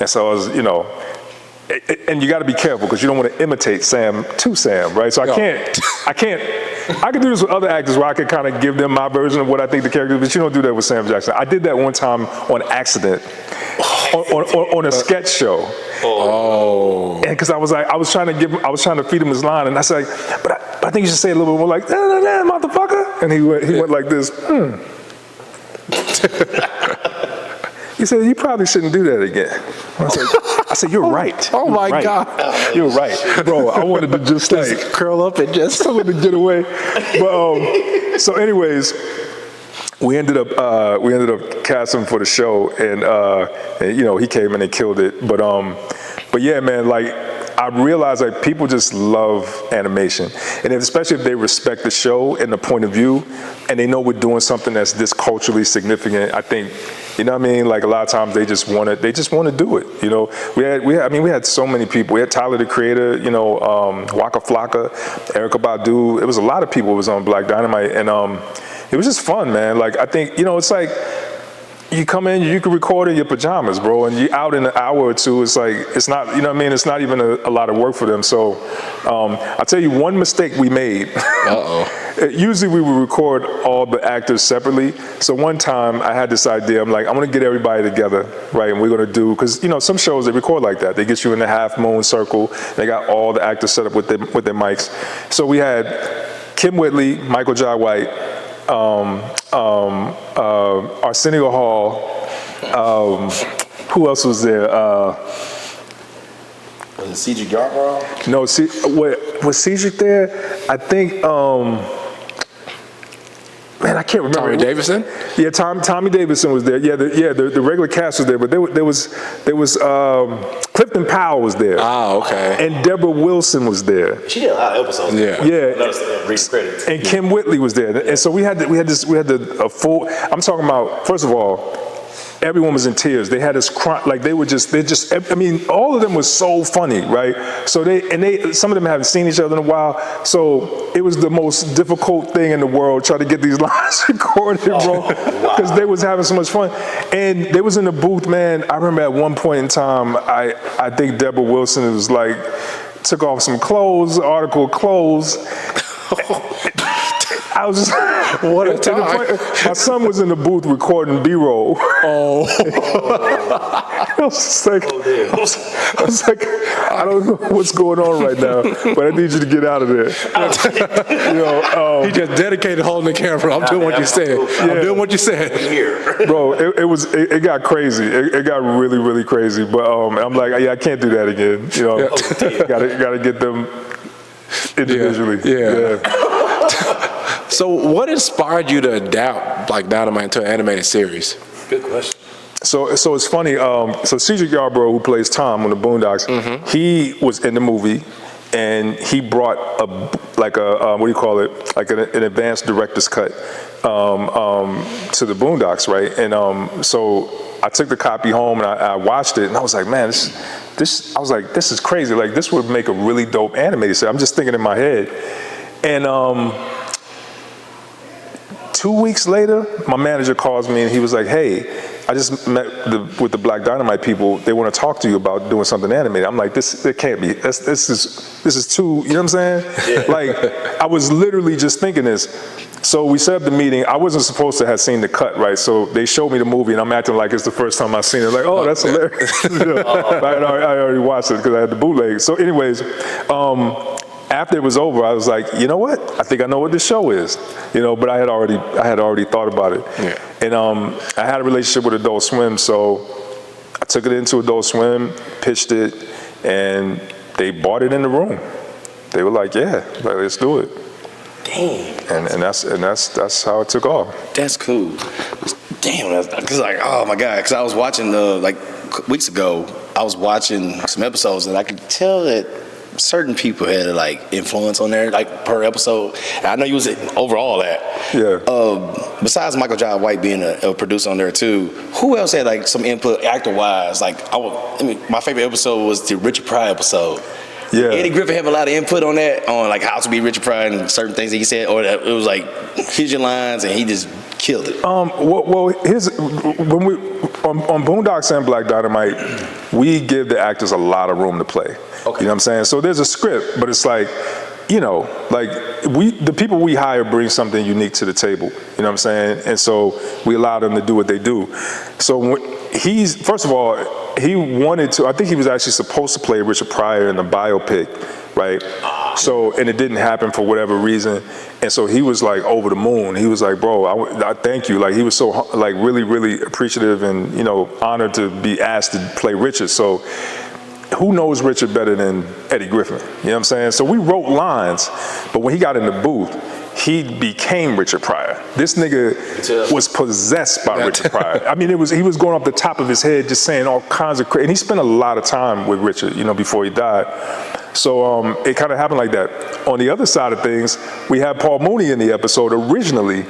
And so I was, you know, and you got to be careful because you don't want to imitate Sam, right? So I can do this with other actors where I can kind of give them my version of what I think the character is, but you don't do that with Sam Jackson. I did that one time on accident. On a sketch show. And because I was trying to feed him his line, and I said, but I think you should say a little bit more like, nah, motherfucker. And he went like this. He said, you probably shouldn't do that again. I said, you're right. Oh my God. You're right. Bro, I wanted to just like curl up and just I wanted to get away. But so anyways, we ended up casting for the show, and you know, he came in and killed it. But yeah, man, like I realized like people just love animation, and especially if they respect the show and the point of view, and they know we're doing something that's this culturally significant. I think, you know what I mean? Like a lot of times they just want to do it. You know, we had so many people. We had Tyler the Creator, you know, Waka Flocka, Erykah Badu. It was a lot of people who was on Black Dynamite, and it was just fun, man. Like, I think, you know, it's like you come in, you can record in your pajamas, bro, and you're out in an hour or two. It's like, it's not, you know what I mean? It's not even a lot of work for them. So I'll tell you one mistake we made. Usually we would record all the actors separately. So one time I had this idea. I'm like, I'm going to get everybody together, right? And we're going to do, because, you know, some shows they record like that. They get you in the half moon circle. They got all the actors set up with their mics. So we had Kim Whitley, Michael Jai White, Arsenio Hall, who else was there? Was it Cedric Yarborough? No, was Cedric there? I think, man, I can't remember. Tommy Davidson? Yeah, Tommy Davidson was there. Yeah, the regular cast was there, but there was Clifton Powell was there. Okay. And Deborah Wilson was there. She did a lot of episodes. Yeah. And Kim Whitley was there. And so we had a full. I'm talking about, first of all, everyone was in tears. They had us cry, like I mean, all of them was so funny, right? So some of them haven't seen each other in a while. So it was the most difficult thing in the world trying to get these lines recorded, bro, because they was having so much fun. And they was in the booth, man. I remember at one point in time, I think Deborah Wilson was like, took off some clothes, article of clothes. I was just, what a time. My son was in the booth recording B-roll. I was like, I don't know what's going on right now, but I need you to get out of there. You know, he just dedicated holding the camera. I'm doing what you said. I'm doing what you said. Bro, it got crazy. It got really, really crazy. But I'm like, yeah, I can't do that again. You know, gotta get them individually. Yeah. So what inspired you to adapt Black Dynamite into an animated series? Good question. So it's funny. So Cedric Yarborough, who plays Tom on the Boondocks, he was in the movie, and he brought what do you call it? Like an advanced director's cut to the Boondocks, right? And so I took the copy home and I watched it, and I was like, man, this is crazy. Like, this would make a really dope animated series. I'm just thinking in my head, and 2 weeks later, my manager calls me and he was like, hey, I just met with the Black Dynamite people. They want to talk to you about doing something animated. I'm like, it can't be. This is too. You know what I'm saying? Yeah. Like, I was literally just thinking this. So we set up the meeting. I wasn't supposed to have seen the cut, right? So they showed me the movie, and I'm acting like it's the first time I've seen it. Like, oh, that's hilarious. I already watched it because I had the bootleg. So anyways, after it was over, I was like, you know what? I think I know what this show is. You know, but I had already thought about it. Yeah. And I had a relationship with Adult Swim, so I took it into Adult Swim, pitched it, and they bought it in the room. They were like, yeah, like, let's do it. Damn. And that's how it took off. That's cool. Damn, because like, oh my God, because I was watching like weeks ago, I was watching some episodes and I could tell that certain people had like influence on there, like per episode. And I know you was over all that. Yeah. Besides Michael Jai White being a producer on there too, who else had like some input actor wise? Like I mean, my favorite episode was the Richard Pryor episode. Yeah. Eddie Griffin have a lot of input on that, on like how to be Richard Pryor and certain things that he said, or that it was like here's your lines and he just killed it. Well, when we on Boondocks and Black Dynamite, we give the actors a lot of room to play. Okay. You know what I'm saying? So there's a script, but it's like, you know, like the people we hire bring something unique to the table. You know what I'm saying? And so we allow them to do what they do. So first of all, he wanted to. I think he was actually supposed to play Richard Pryor in the biopic, right? So, and it didn't happen for whatever reason. And so he was like over the moon. He was like, bro, I thank you. Like he was so like really, really appreciative and, you know, honored to be asked to play Richard. So who knows Richard better than Eddie Griffin? You know what I'm saying? So we wrote lines, but when he got in the booth, he became Richard Pryor. This nigga was possessed by Richard Pryor. I mean, he was going off the top of his head just saying all kinds of crazy, and he spent a lot of time with Richard, you know, before he died. So it kind of happened like that. On the other side of things, we had Paul Mooney in the episode originally,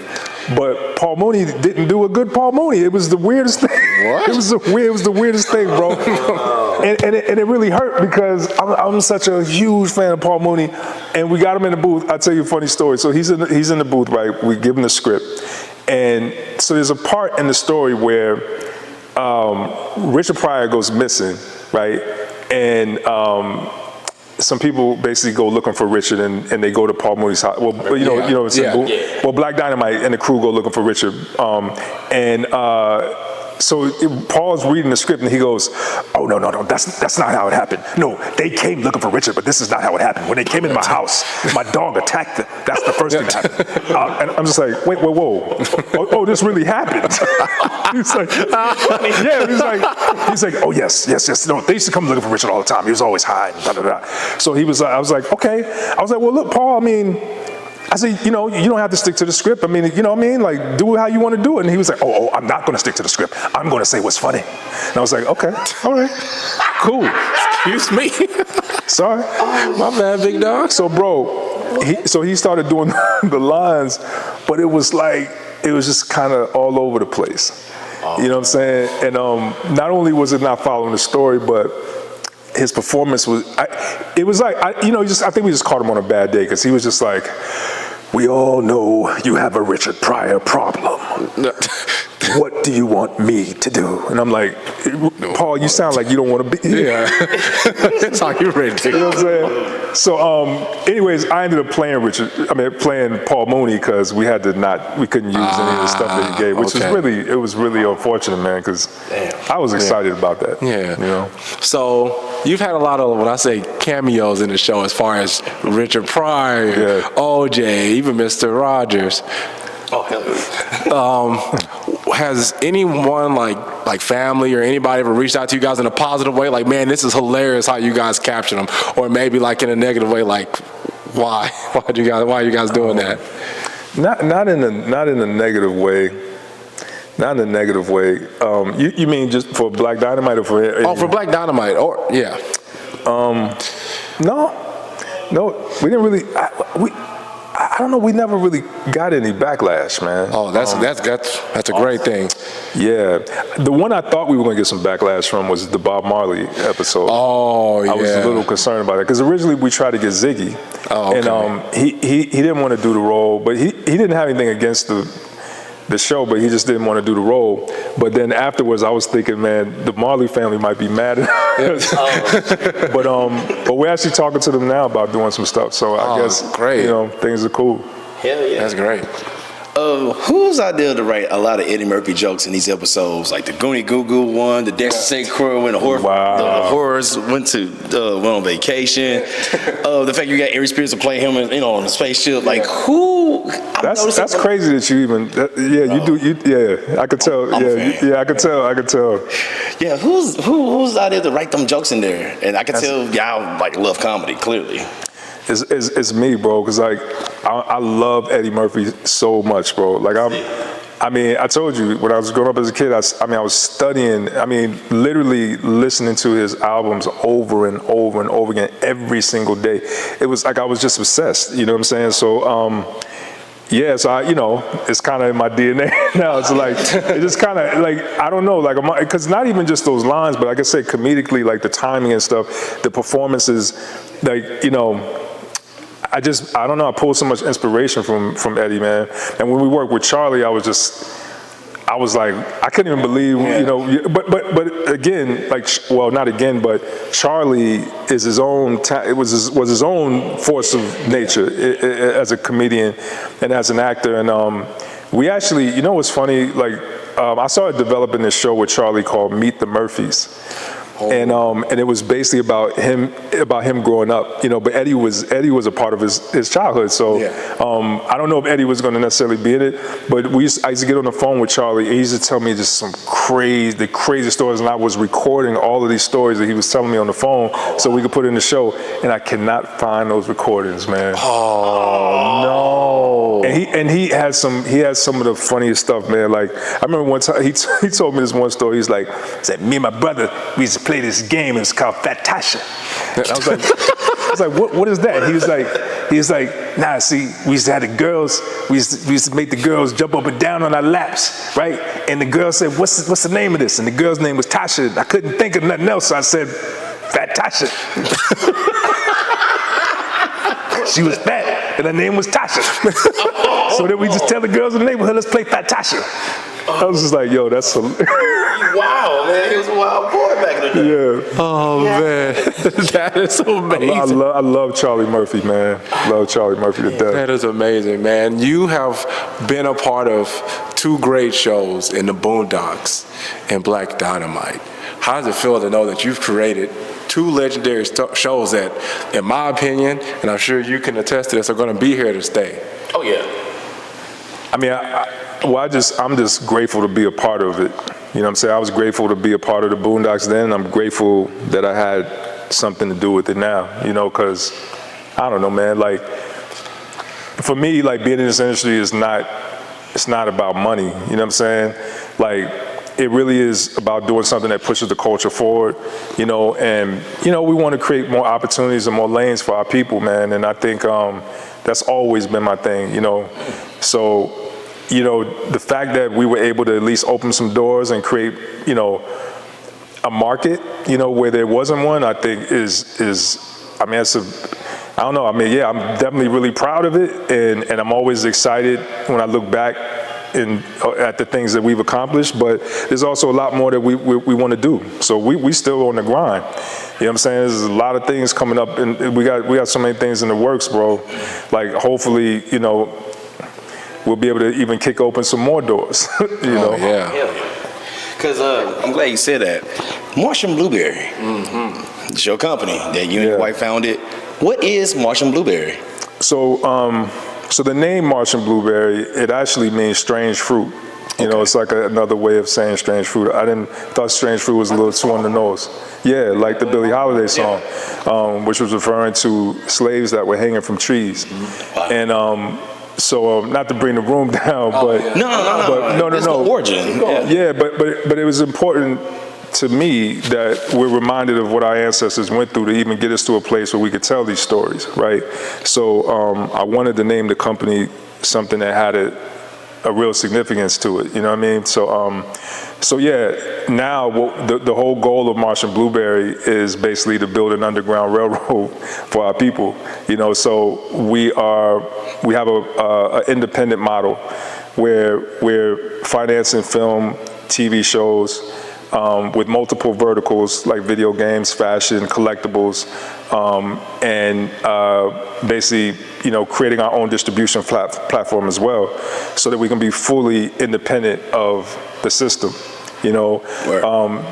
but Paul Mooney didn't do a good Paul Mooney. It was the weirdest thing. What? It was the weirdest thing, bro. and it really hurt because I'm such a huge fan of Paul Mooney, and we got him in the booth. I'll tell you a funny story. So he's in the booth, right? We give him the script, and so there's a part in the story where Richard Pryor goes missing, right? And some people basically go looking for Richard, and they go to Paul Mooney's house. Well, well, Black Dynamite and the crew go looking for Richard, so Paul's reading the script and he goes, "Oh no, that's not how it happened. No, they came looking for Richard, but this is not how it happened. When they came into my house, my dog attacked them. That's the first thing that happened." And I'm just like, wait, whoa, oh, this really happened. He's like, yeah, he's like, oh yes. No, they used to come looking for Richard all the time. He was always high. So he was, I was like, okay. I was like, well, look, Paul, I mean. I said, you know, you don't have to stick to the script. I mean, you know what I mean? Like, do it how you want to do it. And he was like, oh, I'm not going to stick to the script. I'm going to say what's funny. And I was like, okay, all right, cool. Excuse me. Sorry. My bad, big dog. So, bro, he started doing the lines, but it was just kind of all over the place. You know what I'm saying? And not only was it not following the story, but his performance was, I think we just caught him on a bad day because he was just like, we all know you have a Richard Pryor problem. What do you want me to do? And I'm like, Paul, you sound like you don't want to be here. Yeah. That's how you're ready to. You know what I'm saying? So, anyways, I ended up playing playing Paul Mooney because we couldn't use any of the stuff that he gave, which was really unfortunate, man, because I was excited about that. Yeah. You know? So, you've had a lot of, when I say cameos in the show, as far as Richard Pryor, OJ, even Mr. Rogers. Oh, hell yeah. Has anyone like family or anybody ever reached out to you guys in a positive way? Like, man, this is hilarious how you guys captured them, or maybe like in a negative way, like, why are you guys doing that? Not in a negative way. Not in a negative way. You mean just for Black Dynamite or for? Oh, for Black Dynamite, or yeah. No, we didn't really. I don't know. We never really got any backlash, man. Oh, that's a great thing. Yeah, the one I thought we were going to get some backlash from was the Bob Marley episode. Oh, yeah. I was a little concerned about it because originally we tried to get Ziggy, and he didn't want to do the role, but he didn't have anything against the show, but he just didn't want to do the role. But then afterwards, I was thinking, man, the Marley family might be mad at us. But we're actually talking to them now about doing some stuff. So I guess great. Things are cool. Hell yeah. That's great. Whose idea to write a lot of Eddie Murphy jokes in these episodes, like the Goonie Goo Goo one, the Dexter St. Croix when the horrors went on vacation, the fact you got Aries Spears to play him, on the spaceship, like who? That's crazy that you even. You do. I could tell. I could tell. Yeah, whose idea to write them jokes in there? And I could tell y'all love comedy clearly. It's me, bro, because I love Eddie Murphy so much, bro. I told you when I was growing up as a kid, I was studying, literally listening to his albums over and over and over again every single day. It was like I was just obsessed, you know what I'm saying? So, it's kind of in my DNA now. It's it's just kind of I don't know, because not even just those lines, but like I said, comedically, the timing and stuff, the performances, I don't know, I pulled so much inspiration from Eddie, man. And when we worked with Charlie, I was like, I couldn't even believe, but again, not again, but Charlie is his own, was his own force of nature as a comedian and as an actor. And we actually, what's funny, I started developing this show with Charlie called Meet the Murphys. And it was basically about him growing up, But Eddie was a part of his childhood, so I don't know if Eddie was going to necessarily be in it, but I used to get on the phone with Charlie. And he used to tell me just some crazy stories, and I was recording all of these stories that he was telling me on the phone, so we could put it in the show. And I cannot find those recordings, man. Oh no! And he has some of the funniest stuff, man. I remember one time he told me this one story. He said, me and my brother, we used to play this game. It's called Fat Tasha. And I was like, what is that? He was like, nah, see, we used to have the girls, we used to make the girls jump up and down on our laps, right? And the girl said, what's the name of this? And the girl's name was Tasha. I couldn't think of nothing else, so I said, Fat Tasha. She was fat, and her name was Tasha. So then we just tell the girls in the neighborhood, let's play Fat Tasha. I was just like, yo, that's wow, man, he was a wild boy back in the day. Yeah. Oh man, that is amazing. I love Charlie Murphy, man. Love Charlie Murphy to death. That is amazing, man. You have been a part of two great shows in the Boondocks and Black Dynamite. How does it feel to know that you've created two legendary shows that, in my opinion, and I'm sure you can attest to this, are going to be here to stay? Oh yeah. I'm just grateful to be a part of it. You know what I'm saying? I was grateful to be a part of the Boondocks then, and I'm grateful that I had something to do with it now, because, I don't know, man, for me, being in this industry is it's not about money, you know what I'm saying? It really is about doing something that pushes the culture forward, and, we want to create more opportunities and more lanes for our people, man, and I think that's always been my thing, So, the fact that we were able to at least open some doors and create, a market, where there wasn't one, I think I don't know. I'm definitely really proud of it, and I'm always excited when I look back at the things that we've accomplished, but there's also a lot more that we want to do. So we still on the grind. You know what I'm saying? There's a lot of things coming up, and we got so many things in the works, bro. Hopefully, we'll be able to even kick open some more doors. Yeah. Because I'm glad you said that. Martian Blueberry, it's your company that you and your wife founded. What is Martian Blueberry? So the name Martian Blueberry, it actually means strange fruit. It's like another way of saying strange fruit. I thought strange fruit was a little too on the nose. Yeah, like the Billie Holiday song, which was referring to slaves that were hanging from trees. Wow. And so not to bring the room down, but no. It's the origin. Yeah, but it was important to me that we're reminded of what our ancestors went through to even get us to a place where we could tell these stories, right? So I wanted to name the company something that had a real significance to it. You know what I mean? So yeah, now the whole goal of Martian Blueberry is basically to build an underground railroad for our people. You know, so we have a independent model where we're financing film, TV shows, with multiple verticals like video games, fashion, collectibles, and basically, you know, creating our own distribution platform as well, so that we can be fully independent of the system. You know,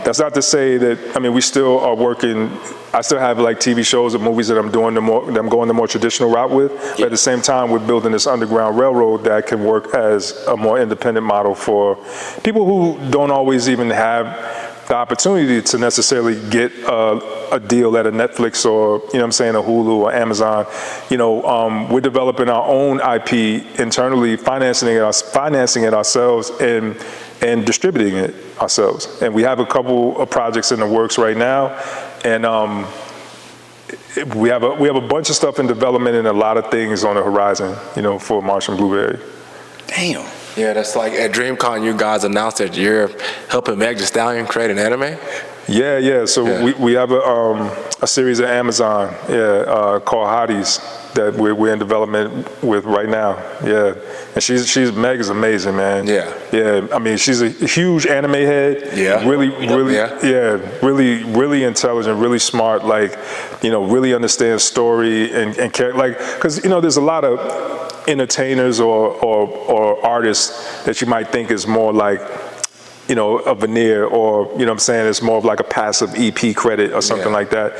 that's not to say that, I mean, we still are working. I still have like TV shows and movies that I'm going the more traditional route with. But at the same time, we're building this underground railroad that can work as a more independent model for people who don't always even have the opportunity to necessarily get a deal at a Netflix or, you know what I'm saying, a Hulu or Amazon. You know, we're developing our own IP internally, financing it ourselves and distributing it ourselves. And we have a couple of projects in the works right now, and we have a bunch of stuff in development and a lot of things on the horizon, you know, for Martian Blueberry. Damn. Yeah, that's like at DreamCon, you guys announced that you're helping Meg Thee Stallion create an anime. Yeah. So we have a series at Amazon, called Hotties that we're in development with right now. Yeah, and Meg is amazing, man. Yeah. I mean, she's a huge anime head. Yeah. Really intelligent, really smart. Like, you know, really understands story and like, because you know, there's a lot of entertainers or artists that you might think is more like, you know, a veneer, or, you know what I'm saying, it's more of like a passive EP credit or something like that.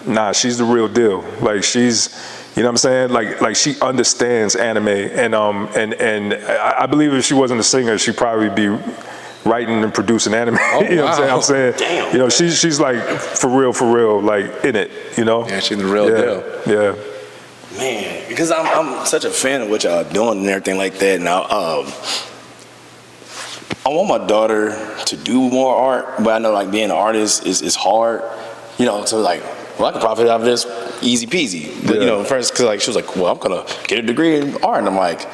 Nah, she's the real deal. Like, she's, you know what I'm saying, like she understands anime, and I believe if she wasn't a singer, she'd probably be writing and producing anime. You know what I'm saying? Damn. You know, she's like for real, like in it, you know? Yeah, she's the real deal. Yeah. Man, because I'm such a fan of what y'all doing and everything like that. Now, I want my daughter to do more art, but I know like being an artist is hard. You know, so like, well, I can profit out of this easy peasy. But, you know, first, because like she was like, well, I'm gonna get a degree in art, and I'm like,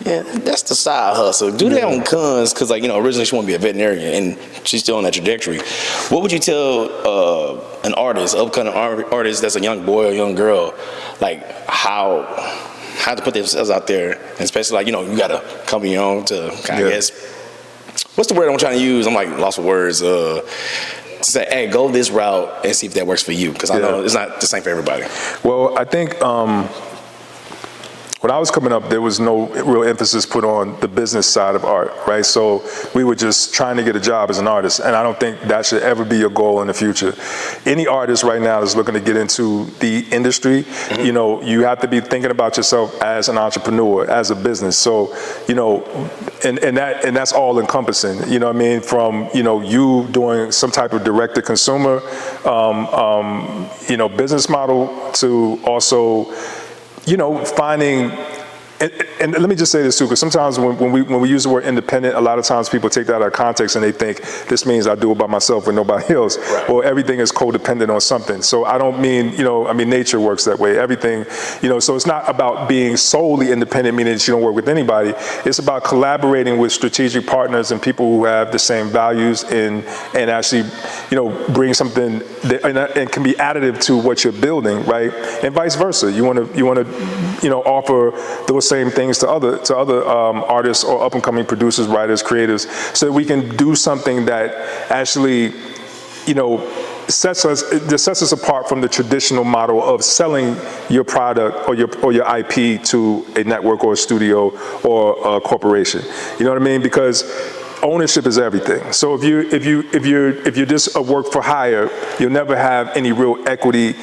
yeah, that's the side hustle. Do that on cons, because like, you know, originally she wanted to be a veterinarian, and she's still on that trajectory. What would you tell an artist, upcoming artist that's a young boy or young girl, like how to put themselves out there, and especially like, you know, you gotta come on your own to, I guess, what's the word I'm trying to use? I'm like lost for words. To say, hey, go this route and see if that works for you, because I know it's not the same for everybody. Well, I think when I was coming up, there was no real emphasis put on the business side of art, right? So we were just trying to get a job as an artist, and I don't think that should ever be your goal in the future. Any artist right now that's looking to get into the industry, you know, you have to be thinking about yourself as an entrepreneur, as a business. So, you know, and that's all encompassing, you know what I mean? From, you know, you doing some type of direct to consumer, you know, business model, to also, you know, finding, and let me just say this too, because sometimes when we use the word independent, a lot of times people take that out of context and they think this means I do it by myself with nobody else, or everything is codependent on something. So I don't mean, you know, I mean, nature works that way. Everything, you know, so it's not about being solely independent, meaning that you don't work with anybody. It's about collaborating with strategic partners and people who have the same values and actually, you know, bring something that, and can be additive to what you're building, right? And vice versa. You want to, you know, offer those same things to other artists or up and coming producers, writers, creatives, so that we can do something that actually, you know, sets us apart from the traditional model of selling your product or your IP to a network or a studio or a corporation. You know what I mean? Because ownership is everything. So if you're just a work for hire, you'll never have any real equity,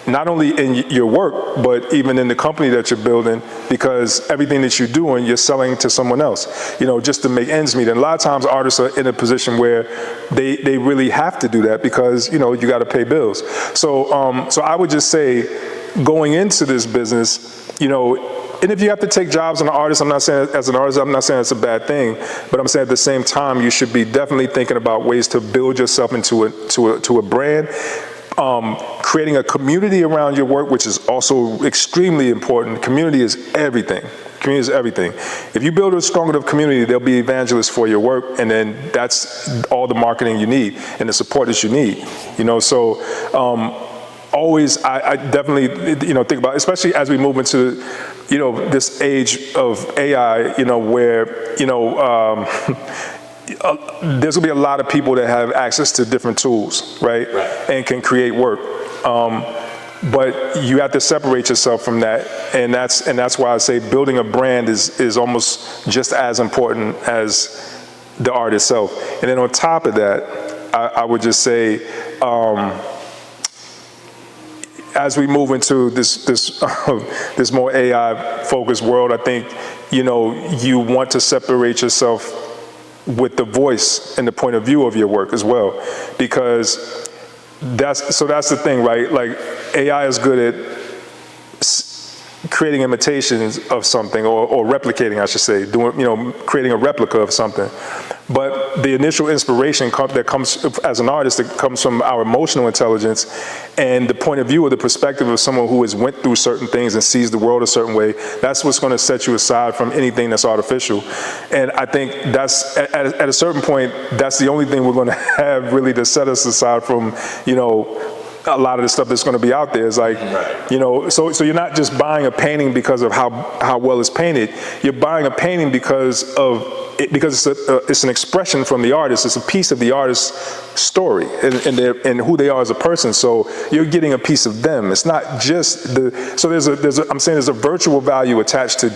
not only in your work, but even in the company that you're building, because everything that you're doing, you're selling to someone else, you know, just to make ends meet. And a lot of times artists are in a position where they really have to do that because, you know, you got to pay bills. So I would just say, going into this business, you know, and if you have to take jobs as an artist, I'm not saying it's a bad thing, but I'm saying at the same time, you should be definitely thinking about ways to build yourself into a brand. Creating a community around your work, which is also extremely important. Community is everything. Community is everything. If you build a strong enough community, there'll be evangelists for your work, and then that's all the marketing you need and the support that you need. You know, so always, I definitely, you know, think about, especially as we move into, you know, this age of AI, you know, where, you know, there's gonna be a lot of people that have access to different tools, right? And can create work. But you have to separate yourself from that, and that's why I say building a brand is almost just as important as the art itself. And then on top of that, I would just say, as we move into this more AI-focused world, I think, you know, you want to separate yourself with the voice and the point of view of your work as well, because that's the thing, right? Like, AI is good at creating imitations of something, or replicating, I should say, doing, you know, creating a replica of something. But the initial inspiration that comes as an artist, that comes from our emotional intelligence and the point of view or the perspective of someone who has went through certain things and sees the world a certain way. That's what's going to set you aside from anything that's artificial. And I think that's at a certain point, that's the only thing we're going to have really to set us aside from, you know, a lot of the stuff that's going to be out there. Is like, you know, so you're not just buying a painting because of how well it's painted. You're buying a painting because it's an expression from the artist. It's a piece of the artist's story and who they are as a person. So you're getting a piece of them. It's not just so I'm saying there's a virtual value attached to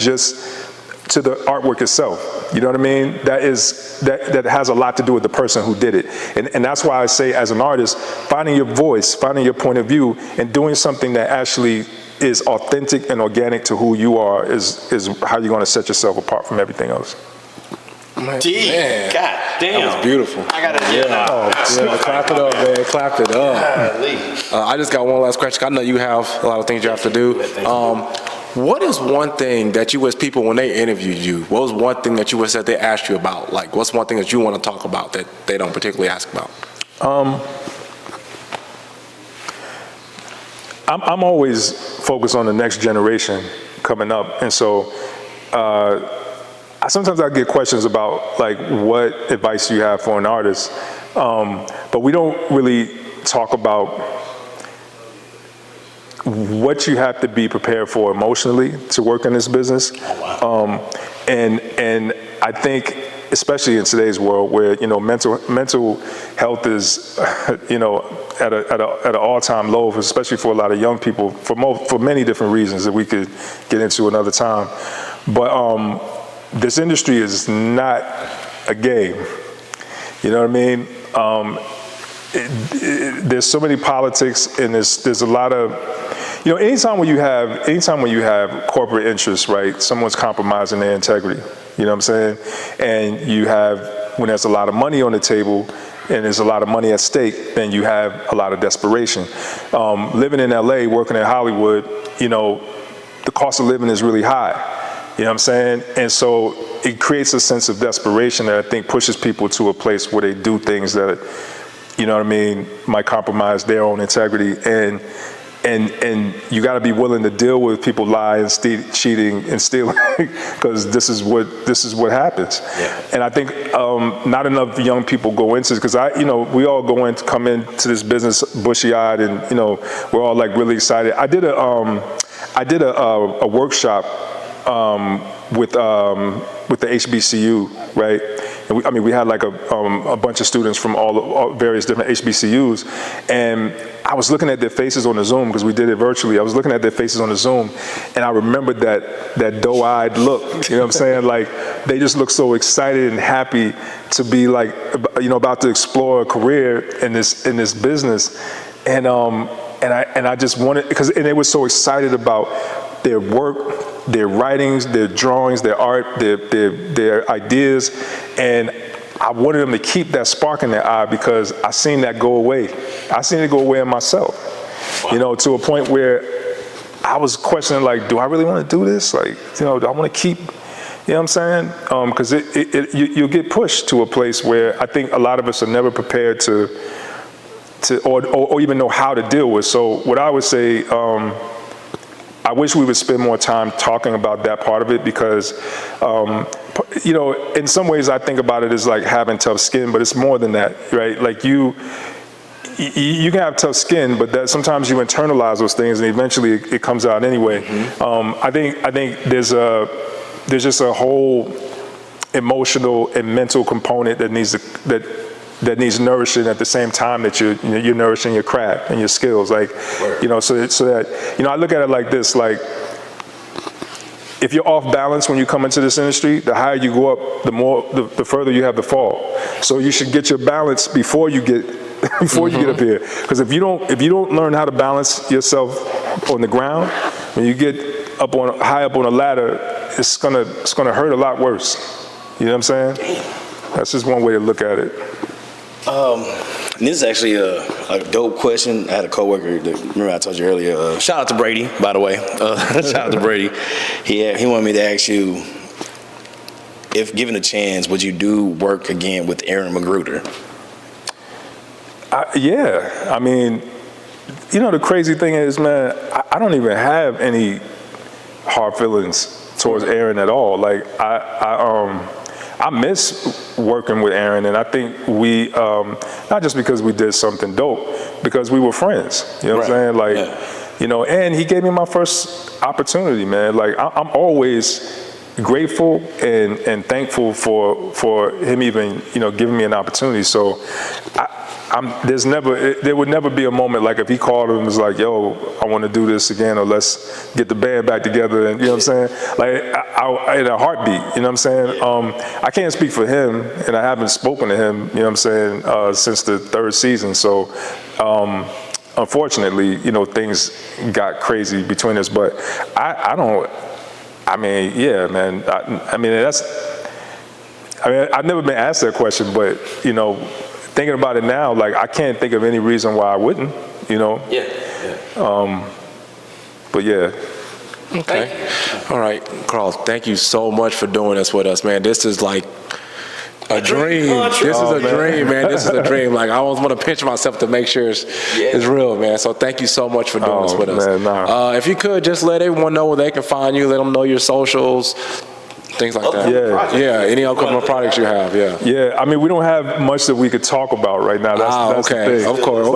the artwork itself. You know what I mean? That has a lot to do with the person who did it. And that's why I say, as an artist, finding your voice, finding your point of view, and doing something that actually is authentic and organic to who you are is how you're going to set yourself apart from everything else. Man, God damn. That was beautiful. I got to Clap it up, man. Clap it up. I just got one last question. I know you have a lot of things you have to do. What is one thing that you wish people, when they interviewed you, what was one thing that you wish that they asked you about? Like, what's one thing that you want to talk about that they don't particularly ask about? I'm always focused on the next generation coming up. And so sometimes I get questions about, like, what advice you have for an artist. But we don't really talk about what you have to be prepared for emotionally to work in this business. And I think, especially in today's world where, you know, mental health is, you know, at an all-time low, especially for a lot of young people, for many different reasons that we could get into another time. But this industry is not a game. You know what I mean? There's so many politics, and there's a lot of, you know, anytime when you have corporate interests, right, someone's compromising their integrity, you know what I'm saying? And when there's a lot of money on the table and there's a lot of money at stake, then you have a lot of desperation. Living in LA, working in Hollywood, you know, the cost of living is really high, you know what I'm saying? And so it creates a sense of desperation that I think pushes people to a place where they do things that, you know what I mean, might compromise their own integrity. And you got to be willing to deal with people lying, cheating, and stealing, because this is what happens. Yeah. And I think not enough young people go into this, because we all come into this business bushy-eyed, and, you know, we're all like really excited. I did a workshop with the HBCU, right? And we had like a bunch of students from all various different HBCUs, and I was looking at their faces on the Zoom, because we did it virtually. I was looking at their faces on the Zoom, and I remembered that doe-eyed look. You know what I'm saying? Like, they just look so excited and happy to be, like, you know, about to explore a career in this business, and I just wanted, and they were so excited about their work, their writings, their drawings, their art, their ideas, and I wanted them to keep that spark in their eye, because I seen that go away. I seen it go away in myself. Wow. You know, to a point where I was questioning, like, do I really want to do this? Like, you know, do I want to keep, you know what I'm saying? Because you'll get pushed to a place where I think a lot of us are never prepared to or even know how to deal with. So what I would say, I wish we would spend more time talking about that part of it because, you know, in some ways I think about it as like having tough skin, but it's more than that, right? Like you can have tough skin, but that sometimes you internalize those things and eventually it comes out anyway. I think there's just a whole emotional and mental component that needs nourishing at the same time that you're nourishing your craft and your skills. Like, you know, so that, you know, I look at it like this, like, if you're off balance when you come into this industry, the higher you go up, the further you have to fall. So you should get your balance before you get up here. Because if you don't learn how to balance yourself on the ground, when you get high up on a ladder, it's gonna hurt a lot worse. You know what I'm saying? That's just one way to look at it. This is actually a dope question. I had a coworker that, remember I told you earlier, shout out to Brady, by the way. Shout out to Brady. He wanted me to ask you, if given a chance, would you do work again with Aaron McGruder? Yeah, I mean, you know, the crazy thing is, man, I don't even have any hard feelings towards Aaron at all. Like, I miss working with Aaron, and I think we, not just because we did something dope, because we were friends, you know what I'm saying? Like, you know, and he gave me my first opportunity, man. Like, I'm always grateful and thankful for him even, you know, giving me an opportunity. So there would never be a moment like if he called and was like, yo, I want to do this again, or let's get the band back together, and you know what I'm saying? Like, I in a heartbeat, you know what I'm saying? I can't speak for him, and I haven't spoken to him, you know what I'm saying, since the third season. So unfortunately, you know, things got crazy between us, but I mean, yeah, man. I mean, I've never been asked that question, but, you know, thinking about it now, like, I can't think of any reason why I wouldn't, you know? But yeah. Okay. All right, Carl, thank you so much for doing this with us, man. This is like a dream. This is a dream, man. This is a dream. Like, I always want to pinch myself to make sure it's real, man. So thank you so much for doing this with us. Man, if you could, just let everyone know where they can find you. Let them know your socials, things like that. Yeah, any upcoming projects you have, Yeah, I mean, we don't have much that we could talk about right now. That's the thing. Of course,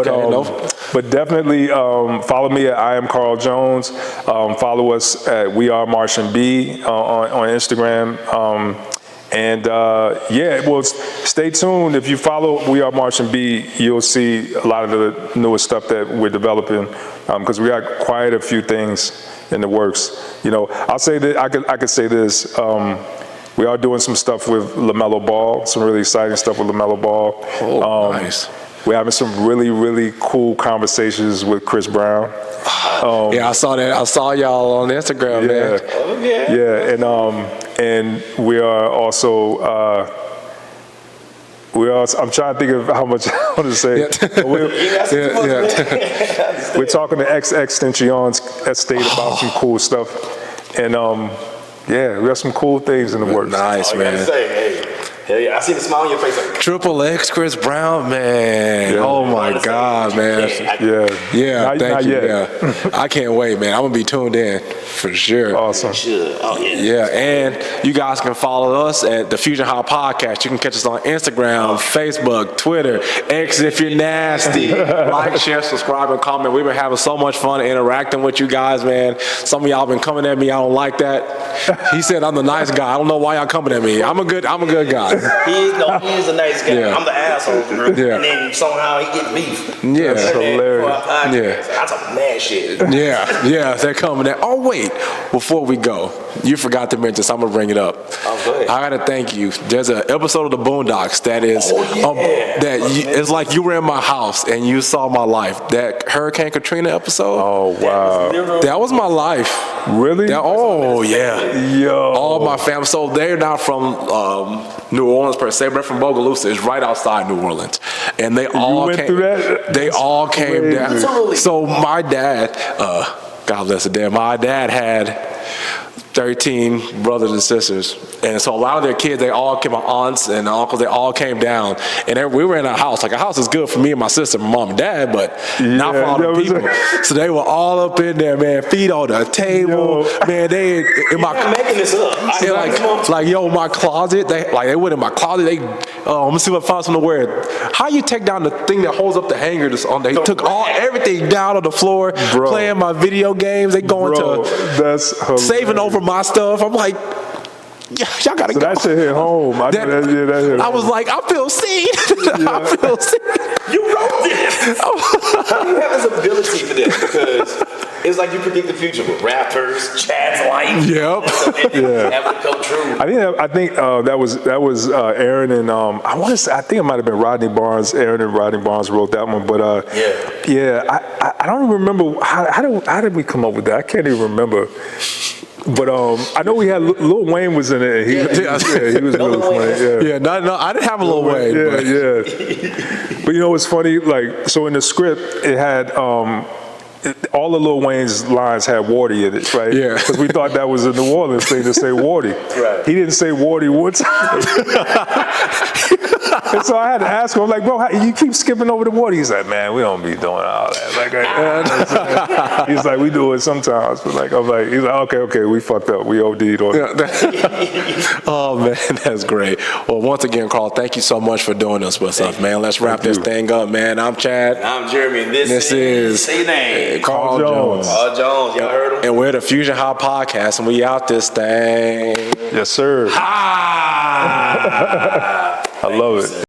but definitely follow me at I am Carl Jones. Follow us at We Are Martian B on Instagram. And yeah, well, stay tuned. If you follow We Are Martian B, you'll see a lot of the newest stuff that we're developing, because we got quite a few things in the works. You know, I'll say that I could say this. We are doing some stuff with LaMelo Ball, some really exciting stuff with LaMelo Ball. Nice. We're having some really, really cool conversations with Chris Brown. Yeah, I saw that. I saw y'all on Instagram, man. Yeah, and we are also. I'm trying to think of how much I want to say. We're talking to Extension's estate about some cool stuff, and yeah, we got some cool things in the works. Nice, man. Hell yeah, I see the smile on your face. Like, Triple X, Chris Brown, man. Yeah. Oh my God, man. Yeah. Thank you. Yeah. I can't wait, man. I'm gonna be tuned in for sure. Awesome. Yeah, and you guys can follow us at the Fusion High Podcast. You can catch us on Instagram, Facebook, Twitter, X if you're nasty. Like, share, subscribe, and comment. We've been having so much fun interacting with you guys, man. Some of y'all been coming at me. I don't like that. He said I'm the nice guy. I don't know why y'all coming at me. I'm a good guy. He is a nice guy. Yeah. I'm the asshole, bro. Yeah. And then somehow he get beef. Yeah, that's hilarious. I talk mad shit. Yeah, they're coming at. Oh wait, before we go, you forgot to mention, so I'm gonna bring it up. Oh, go ahead. I gotta thank you. There's an episode of the Boondocks that is it's like you were in my house and you saw my life. That Hurricane Katrina episode. Oh wow, that was my life. Really? Yo. All my family. So they're not from New Orleans per se, but from Bogalusa. It's right outside New Orleans, and they all came through that. They all came down. So my dad, God bless the dad. My dad had 13 brothers and sisters, and so a lot of their kids, they all came, my aunts and uncles, they all came down, and we were in a house. Like, a house is good for me and my sister, my mom and dad, but not for all the people. So they were all up in there, man, feet on the table, man. They in my I'm making this up. My closet. They went in my closet. Let me see if I found something to wear. How you take down the thing that holds up the hanger? They took everything down on the floor, playing my video games. They going to saving over my stuff. I'm like, y'all gotta go. That shit hit home. I was like, I feel seen. I feel seen. You wrote this. How do you have this ability for this? Because it's like you predict the future with rappers, Chad's life. Yep. That would come true. I think that was Aaron and I think it might have been Rodney Barnes. Aaron and Rodney Barnes wrote that one, but I don't even remember how did we come up with that? I can't even remember. But I know we had Lil Wayne was in it. He was Lil Wayne. I didn't have a Lil Wayne. Yeah. But you know what's funny? Like, so in the script, it had all of Lil Wayne's lines had Wardy in it, right? Yeah. Because we thought that was a New Orleans thing to say Wardy. Right. He didn't say Wardy one time. And so I had to ask him, I'm like, bro, you keep skipping over the Wardy. He's like, man, we don't be doing all that. He's like, we do it sometimes. But he's like, okay, we fucked up. We OD'd on it. Oh, man, that's great. Well, once again, Carl, thank you so much for doing this with us, man. Let's wrap this thing up, man. I'm Chad. And I'm Jeremy, and this is say your name. Carl Jones. Carl Jones, y'all heard him? And we're the Fusion High Podcast, and we out this thing. Yes, sir. Ah! I love it.